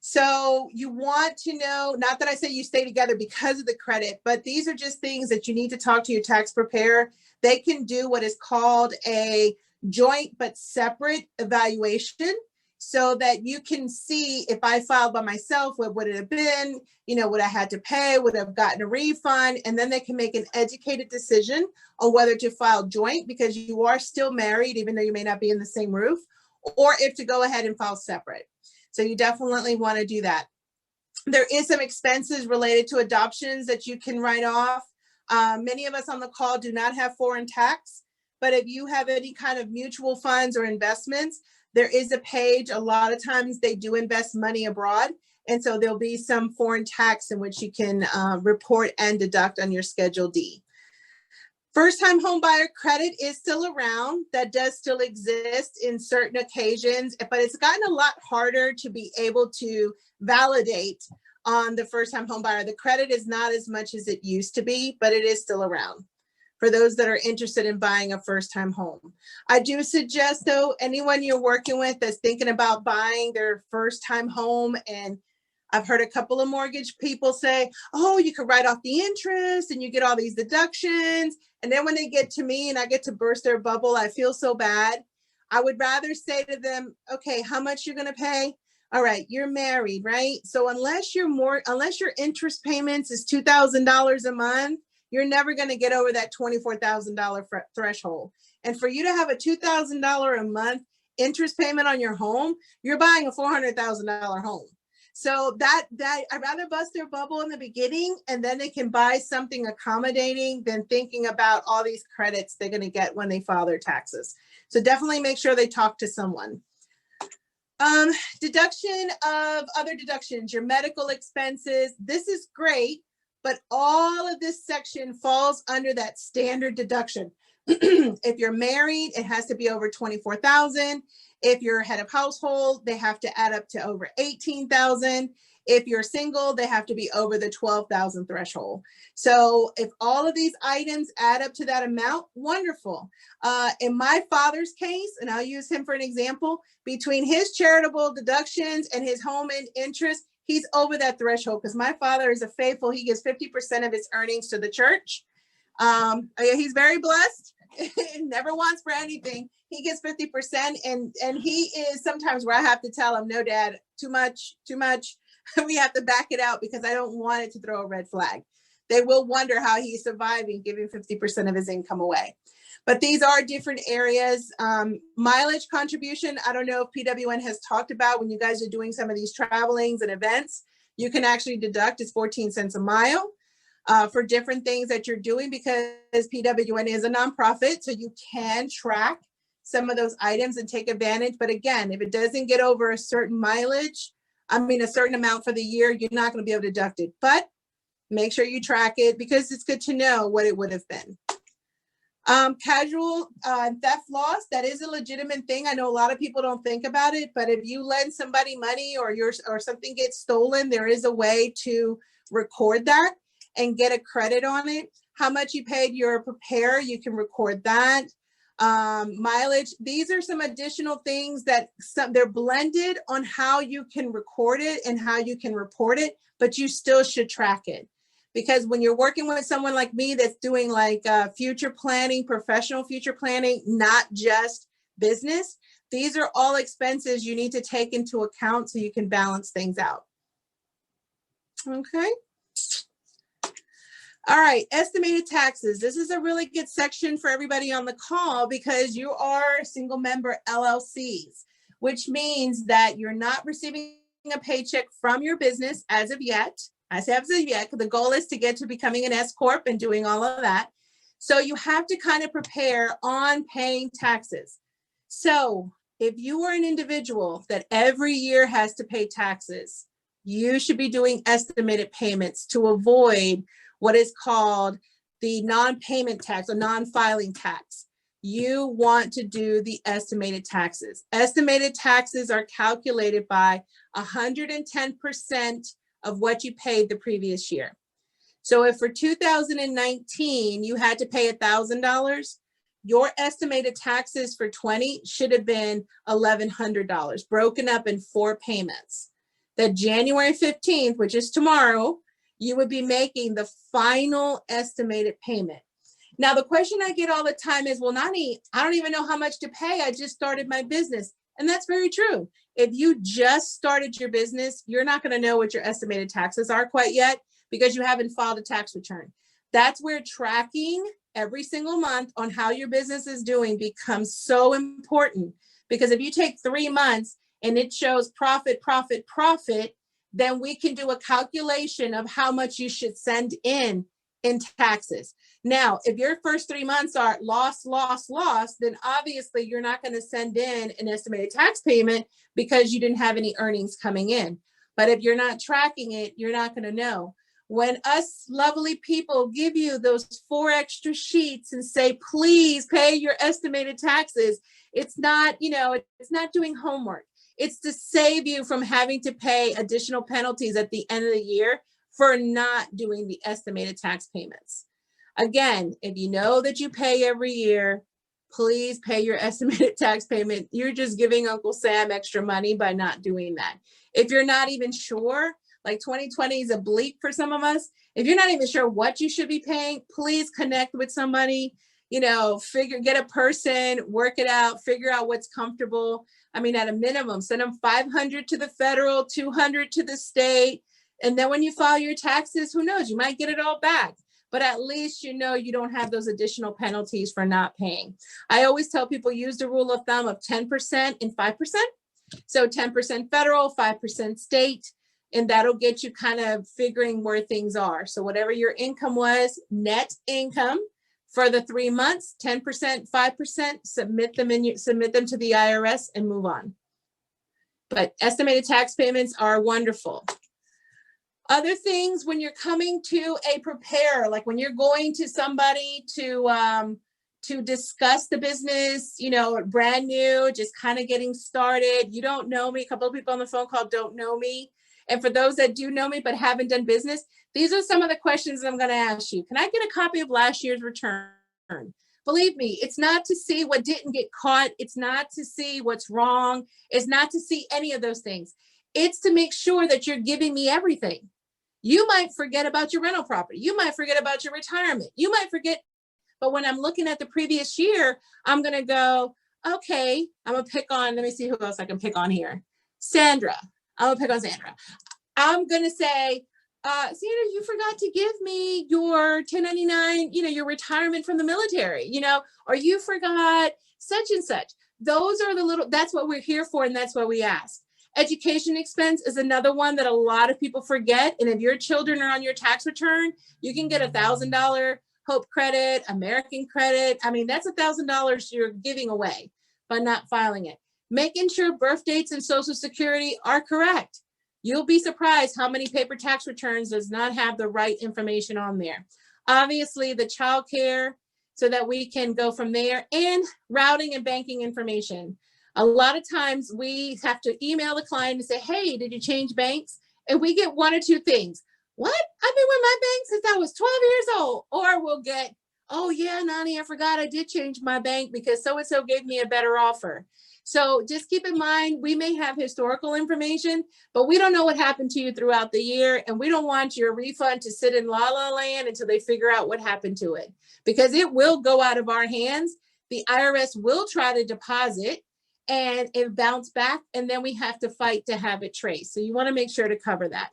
So you want to know, not that I say you stay together because of the credit, but these are just things that you need to talk to your tax preparer. They can do what is called a joint but separate evaluation, so that you can see, if I filed by myself, what would it have been? You know, would I had to pay? Would I have gotten a refund? And then they can make an educated decision on whether to file joint, because you are still married, even though you may not be in the same roof, or if to go ahead and file separate. So you definitely want to do that. There is some expenses related to adoptions that you can write off. Many of us on the call do not have foreign tax, but if you have any kind of mutual funds or investments, there is a page. A lot of times they do invest money abroad. And so there'll be some foreign tax in which you can report and deduct on your Schedule D. First-time home buyer credit is still around. That does still exist in certain occasions, but it's gotten a lot harder to be able to validate on the first-time home buyer. The credit is not as much as it used to be, but it is still around for those that are interested in buying a first-time home. I do suggest, though, anyone you're working with that's thinking about buying their first-time home, and I've heard a couple of mortgage people say, oh, you could write off the interest and you get all these deductions. And then when they get to me and I get to burst their bubble, I feel so bad. I would rather say to them, okay, how much you're going to pay? All right, you're married, right? So unless your interest payments is $2,000 a month, you're never going to get over that $24,000 threshold. And for you to have a $2,000 a month interest payment on your home, you're buying a $400,000 home. So that I'd rather bust their bubble in the beginning, and then they can buy something accommodating than thinking about all these credits they're going to get when they file their taxes. So definitely make sure they talk to someone. Deduction of other deductions, your medical expenses. This is great, but all of this section falls under that standard deduction. If you're married, it has to be over $24,000. If you're head of household, they have to add up to over $18,000. If you're single, they have to be over the $12,000 threshold. So if all of these items add up to that amount, wonderful. In my father's case, and I'll use him for an example, between his charitable deductions and his home and interest, he's over that threshold, because my father is a faithful. He gives 50% of his earnings to the church. He's very blessed. Never wants for anything. He gets 50%, and he is sometimes where I have to tell him, no, Dad, too much. We have to back it out because I don't want it to throw a red flag. They will wonder how he's surviving, giving 50% of his income away. But these are different areas. Mileage contribution, I don't know if PWN has talked about when you guys are doing some of these travelings and events, you can actually deduct, it's 14 cents a mile. For different things that you're doing, because PWN is a nonprofit, so you can track some of those items and take advantage. But again, if it doesn't get over a certain mileage, a certain amount for the year, you're not going to be able to deduct it. But make sure you track it, because it's good to know what it would have been. Casual theft loss, that is a legitimate thing. I know a lot of people don't think about it, but if you lend somebody money or something gets stolen, there is a way to record that and get a credit on it. How much you paid your preparer, you can record that. Mileage, these are some additional things that they're blended on how you can record it and how you can report it, but you still should track it. Because when you're working with someone like me that's doing like future planning, professional future planning, not just business, these are all expenses you need to take into account so you can balance things out. Okay. All right, estimated taxes. This is a really good section for everybody on the call, because you are single member LLCs, which means that you're not receiving a paycheck from your business as of yet. I say as of yet, the goal is to get to becoming an S Corp and doing all of that. So you have to kind of prepare on paying taxes. So if you are an individual that every year has to pay taxes, you should be doing estimated payments to avoid what is called the non-payment tax or non-filing tax. You want to do the estimated taxes. Estimated taxes are calculated by 110% of what you paid the previous year. So if for 2019, you had to pay $1,000, your estimated taxes for 20 should have been $1,100, broken up in 4 payments. That January 15th, which is tomorrow, you would be making the final estimated payment. Now, the question I get all the time is, well, Nani, I don't even know how much to pay. I just started my business. And that's very true. If you just started your business, you're not going to know what your estimated taxes are quite yet because you haven't filed a tax return. That's where tracking every single month on how your business is doing becomes so important. Because if you take 3 months and it shows profit, profit, profit, then we can do a calculation of how much you should send in taxes. Now, if your first 3 months are loss, loss, loss, then obviously you're not going to send in an estimated tax payment because you didn't have any earnings coming in. But if you're not tracking it, you're not going to know. When us lovely people give you those 4 extra sheets and say, please pay your estimated taxes, it's not, it's not doing homework. It's to save you from having to pay additional penalties at the end of the year for not doing the estimated tax payments. Again, if you know that you pay every year, please pay your estimated tax payment. You're just giving Uncle Sam extra money by not doing that. If you're not even sure, like 2020 is a bleak for some of us. If you're not even sure what you should be paying, please connect with somebody, get a person, work it out, figure out what's comfortable. I mean, at a minimum, send them $500 to the federal, $200 to the state. And then when you file your taxes, who knows, you might get it all back. But at least you don't have those additional penalties for not paying. I always tell people use the rule of thumb of 10% and 5%. So 10% federal, 5% state, and that'll get you kind of figuring where things are. So whatever your income was, net income for the 3 months, 10%, 5%, submit them to the IRS and move on. But estimated tax payments are wonderful. Other things, when you're coming to a preparer, like when you're going to somebody to discuss the business, brand new, just kind of getting started. You don't know me. A couple of people on the phone call don't know me. And for those that do know me but haven't done business, these are some of the questions that I'm going to ask you. Can I get a copy of last year's return? Believe me, it's not to see what didn't get caught. It's not to see what's wrong. It's not to see any of those things. It's to make sure that you're giving me everything. You might forget about your rental property. You might forget about your retirement. You might forget. But when I'm looking at the previous year, I'm going to go, okay, I'm going to pick on, let me see who else I can pick on here. Sandra. I'm going to pick on Sandra. I'm going to say, Sandra, you forgot to give me your 1099, your retirement from the military, or you forgot such and such. Those are that's what we're here for. And that's what we ask. Education expense is another one that a lot of people forget. And if your children are on your tax return, you can get $1,000 Hope credit, American credit. I mean, that's $1,000 you're giving away by not filing it. Making sure birth dates and Social Security are correct. You'll be surprised how many paper tax returns does not have the right information on there. Obviously, the child care so that we can go from there, and routing and banking information. A lot of times we have to email the client and say, hey, did you change banks? And we get 1 or 2 things. What? I've been with my bank since I was 12 years old. Or we'll get, oh yeah, Nani, I forgot I did change my bank because so-and-so gave me a better offer. So just keep in mind, we may have historical information, but we don't know what happened to you throughout the year. And we don't want your refund to sit in la la land until they figure out what happened to it, because it will go out of our hands. The IRS will try to deposit and it bounce back, and then we have to fight to have it traced. So you want to make sure to cover that.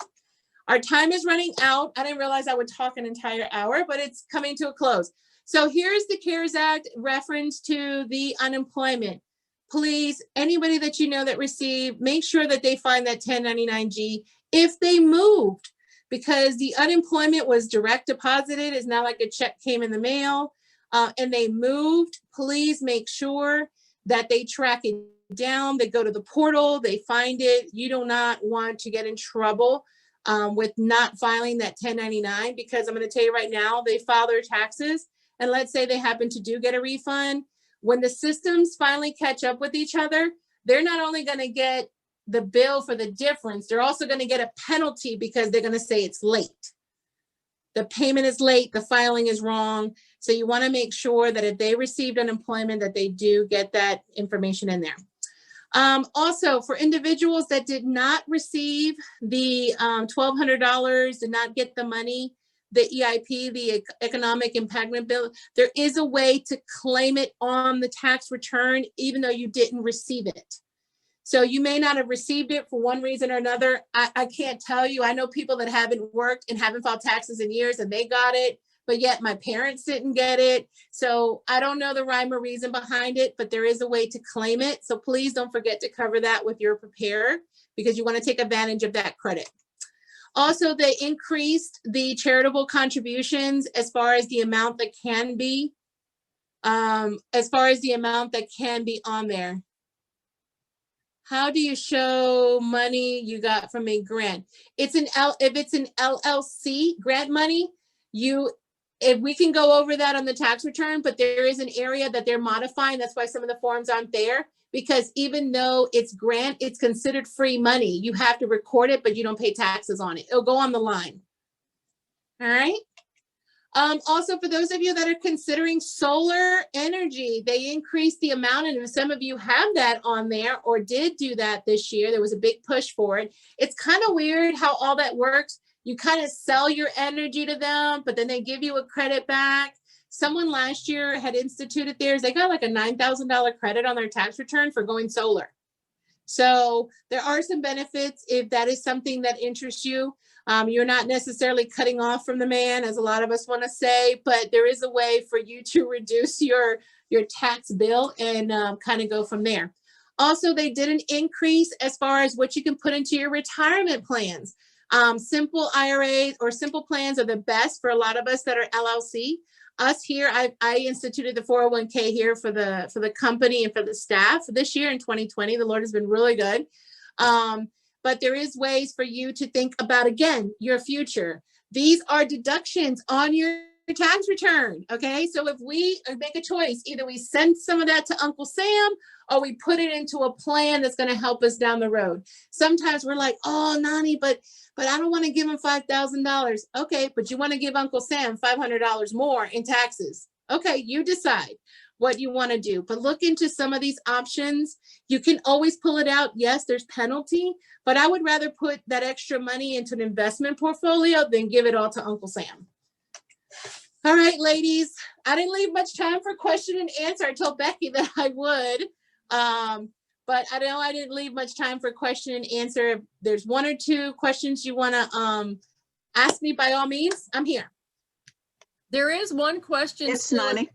Our time is running out. I didn't realize I would talk an entire hour, but it's coming to a close. So here's the CARES Act reference to the unemployment. Please, anybody that you know that received, make sure that they find that 1099-G if they moved, because the unemployment was direct deposited. It's not like a check came in the mail and they moved. Please make sure that they track it down, they go to the portal, they find it. You do not want to get in trouble with not filing that 1099, because I'm going to tell you right now, they file their taxes, and let's say they happen to do get a refund. When the systems finally catch up with each other, they're not only going to get the bill for the difference, they're also going to get a penalty because they're going to say it's late. The payment is late, the filing is wrong. So you want to make sure that if they received unemployment, that they do get that information in there. Also, for individuals that did not receive the $1,200, did not get the money, the EIP, the Economic Impairment Bill, there is a way to claim it on the tax return, even though you didn't receive it. So you may not have received it for one reason or another. I can't tell you. I know people that haven't worked and haven't filed taxes in years and they got it, but yet my parents didn't get it. So I don't know the rhyme or reason behind it, but there is a way to claim it. So please don't forget to cover that with your preparer, because you want to take advantage of that credit. Also, they increased the charitable contributions as far as the amount that can be, on there. How do you show money you got from a grant? If it's an LLC grant money, if we can go over that on the tax return, but there is an area that they're modifying. That's why some of the forms aren't there, because even though it's grant, it's considered free money. You have to record it, but you don't pay taxes on it. It'll go on the line. All right. Also, for those of you that are considering solar energy, they increased the amount, and if some of you have that on there or did do that this year, there was a big push for it. It's kind of weird how all that works. You kind of sell your energy to them, but then they give you a credit back. Someone last year had instituted theirs. They got like a $9,000 credit on their tax return for going solar. So there are some benefits if that is something that interests you. You're not necessarily cutting off from the man, as a lot of us want to say, but there is a way for you to reduce your tax bill and kind of go from there. Also, they did an increase as far as what you can put into your retirement plans. Simple IRAs or simple plans are the best for a lot of us that are LLC. Us here, I instituted the 401k here for the company and for the staff this year in 2020. The Lord has been really good. But there is ways for you to think about, again, your future. These are deductions on your tax return, okay? So if we make a choice, either we send some of that to Uncle Sam or we put it into a plan that's gonna help us down the road. Sometimes we're like, oh, Nani, but I don't wanna give him $5,000. Okay, but you wanna give Uncle Sam $500 more in taxes. Okay, you decide what you wanna do, but look into some of these options. You can always pull it out. Yes, there's penalty, but I would rather put that extra money into an investment portfolio than give it all to Uncle Sam. All right, ladies, I didn't leave much time for question and answer. I told Becky that I would, but I know I didn't leave much time for question and answer. If there's one or two questions you wanna ask me, by all means, I'm here. There is one question It's still in the Nani.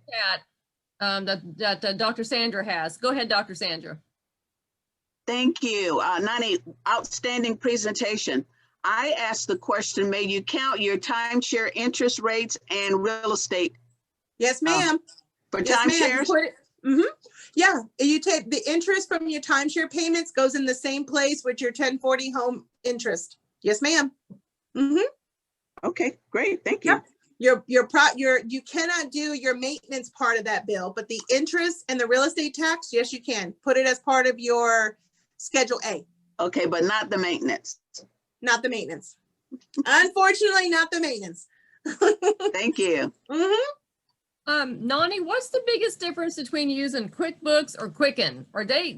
chat, that Dr. Sandra has. Go ahead, Dr. Sandra. Thank you. Nani, outstanding presentation. I asked the question, may you count your timeshare interest rates and real estate Yes, ma'am. for Yes, ma'am. timeshares? Yeah, you take the interest from your timeshare payments goes in the same place with your 1040 home interest. Yes, ma'am. Okay, great. Thank you. Yep. You cannot do your maintenance part of that bill, but the interest and the real estate tax, yes, you can. Put it as part of your Schedule A, Okay, but not the maintenance. not the maintenance. Unfortunately, not the maintenance. Thank you. Nani, what's the biggest difference between using QuickBooks or Quicken?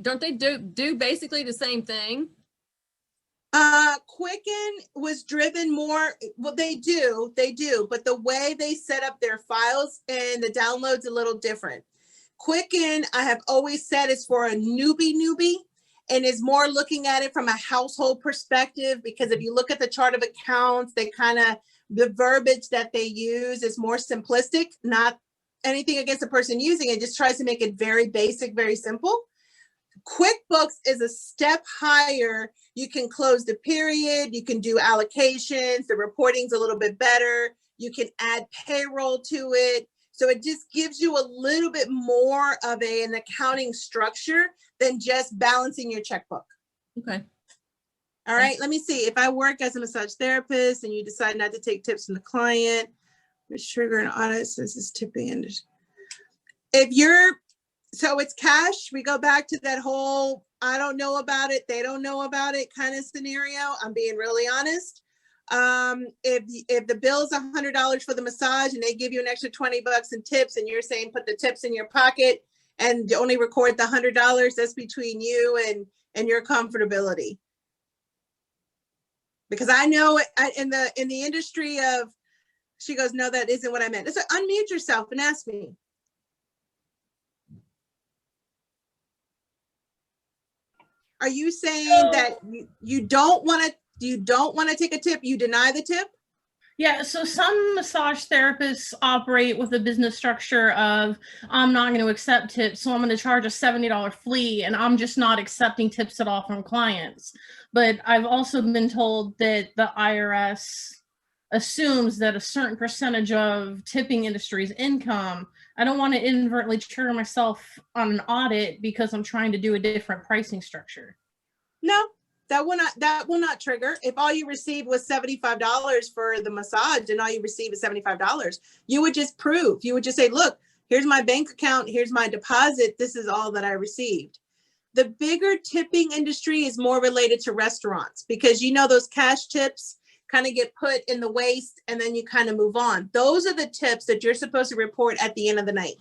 Don't they do basically the same thing? Quicken was driven more, well, they do, but the way they set up their files and the download's a little different. Quicken, I have always said, is for a newbie, and is more looking at it from a household perspective, because if you look at the chart of accounts, the verbiage that they use is more simplistic, not anything against the person using it, just tries to make it very basic, very simple. QuickBooks is a step higher. You can close the period, you can do allocations, the reporting's a little bit better, you can add payroll to it. So it just gives you a little bit more of an accounting structure than just balancing your checkbook. Okay. All right, let me see. If I work as a massage therapist and you decide not to take tips from the client, which trigger an audit since it's tipping industry. If you're, so it's cash, we go back to that whole, I don't know about it, they don't know about it kind of scenario. I'm being really honest. If the bill's $100 for the massage and they give you an extra 20 bucks in tips and you're saying put the tips in your pocket and only record the $100, that's between you and your comfortability. Because I know in the industry of, she goes, no, that isn't what I meant. It's like, unmute yourself and ask me. Are you saying that you don't want to take a tip? You deny the tip? Yeah, so some massage therapists operate with a business structure of, I'm not going to accept tips, so I'm going to charge a $70 fee, and I'm just not accepting tips at all from clients. But I've also been told that the IRS assumes that a certain percentage of tipping industry's income. I don't want to inadvertently trigger myself on an audit because I'm trying to do a different pricing structure. No, that will not trigger. If all you received was $75 for the massage and all you receive is $75, you would just prove, you would just say, look, here's my bank account, here's my deposit, this is all that I received. The bigger tipping industry is more related to restaurants because you know those cash tips kind of get put in the waste and then you kind of move on. Those are the tips that you're supposed to report at the end of the night.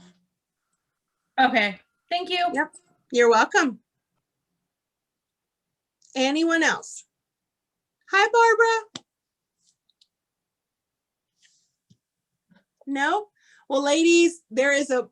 Okay, thank you. Yep, you're welcome. Anyone else? Hi, Barbara. No? Well, ladies, there's a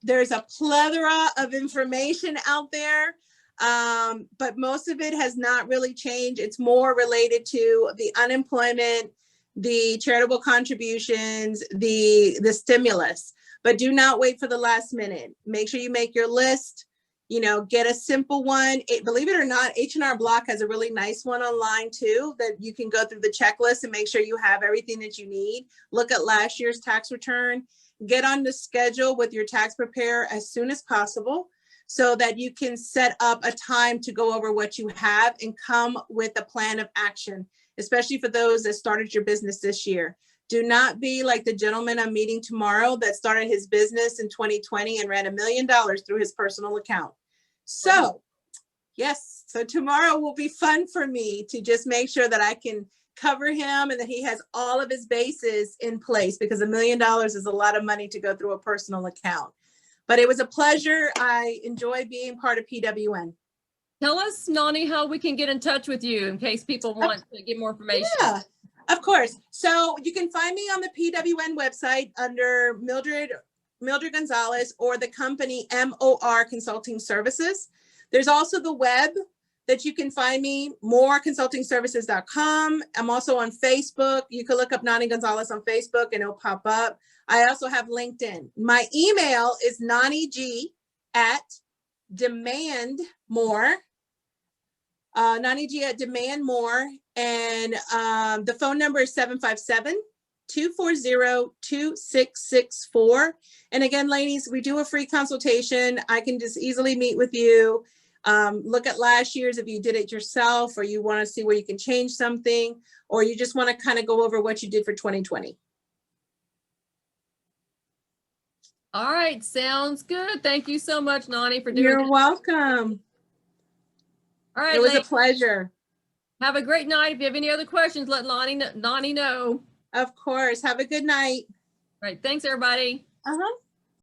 plethora of information out there. But most of it has not really changed. It's more related to the unemployment, the charitable contributions, the stimulus. But do not wait for the last minute. Make sure you make your list. You know, get a simple one. Believe it or not, H&R Block has a really nice one online too that you can go through the checklist and make sure you have everything that you need. Look at last year's tax return. Get on the schedule with your tax preparer as soon as possible, so that you can set up a time to go over what you have and come with a plan of action, especially for those that started your business this year. Do not be like the gentleman I'm meeting tomorrow that started his business in 2020 and ran $1 million through his personal account. So, yes, so tomorrow will be fun for me to just make sure that I can cover him and that he has all of his bases in place, because $1 million is a lot of money to go through a personal account. But it was a pleasure. I enjoy being part of PWN. Tell us, Nani, how we can get in touch with you in case people want to get more information. Yeah, of course. So you can find me on the PWN website under Mildred Gonzalez, or the company MOR Consulting Services. There's also the web that you can find me, moreconsultingservices.com. I'm also on Facebook. You can look up Nani Gonzalez on Facebook and it'll pop up. I also have LinkedIn. My email is nannig@demandmore. nannig@demandmore. And the phone number is 757-240-2664. And again, ladies, we do a free consultation. I can just easily meet with you. Look at last year's if you did it yourself, or you want to see where you can change something, or you just want to kind of go over what you did for 2020. All right, sounds good. Thank you so much, Nani, for doing You're this. welcome. All right, It was a ladies, pleasure. have a great night. If you have any other questions, let Nani know. Of course. Have a good night. All right, thanks, everybody. Uh-huh.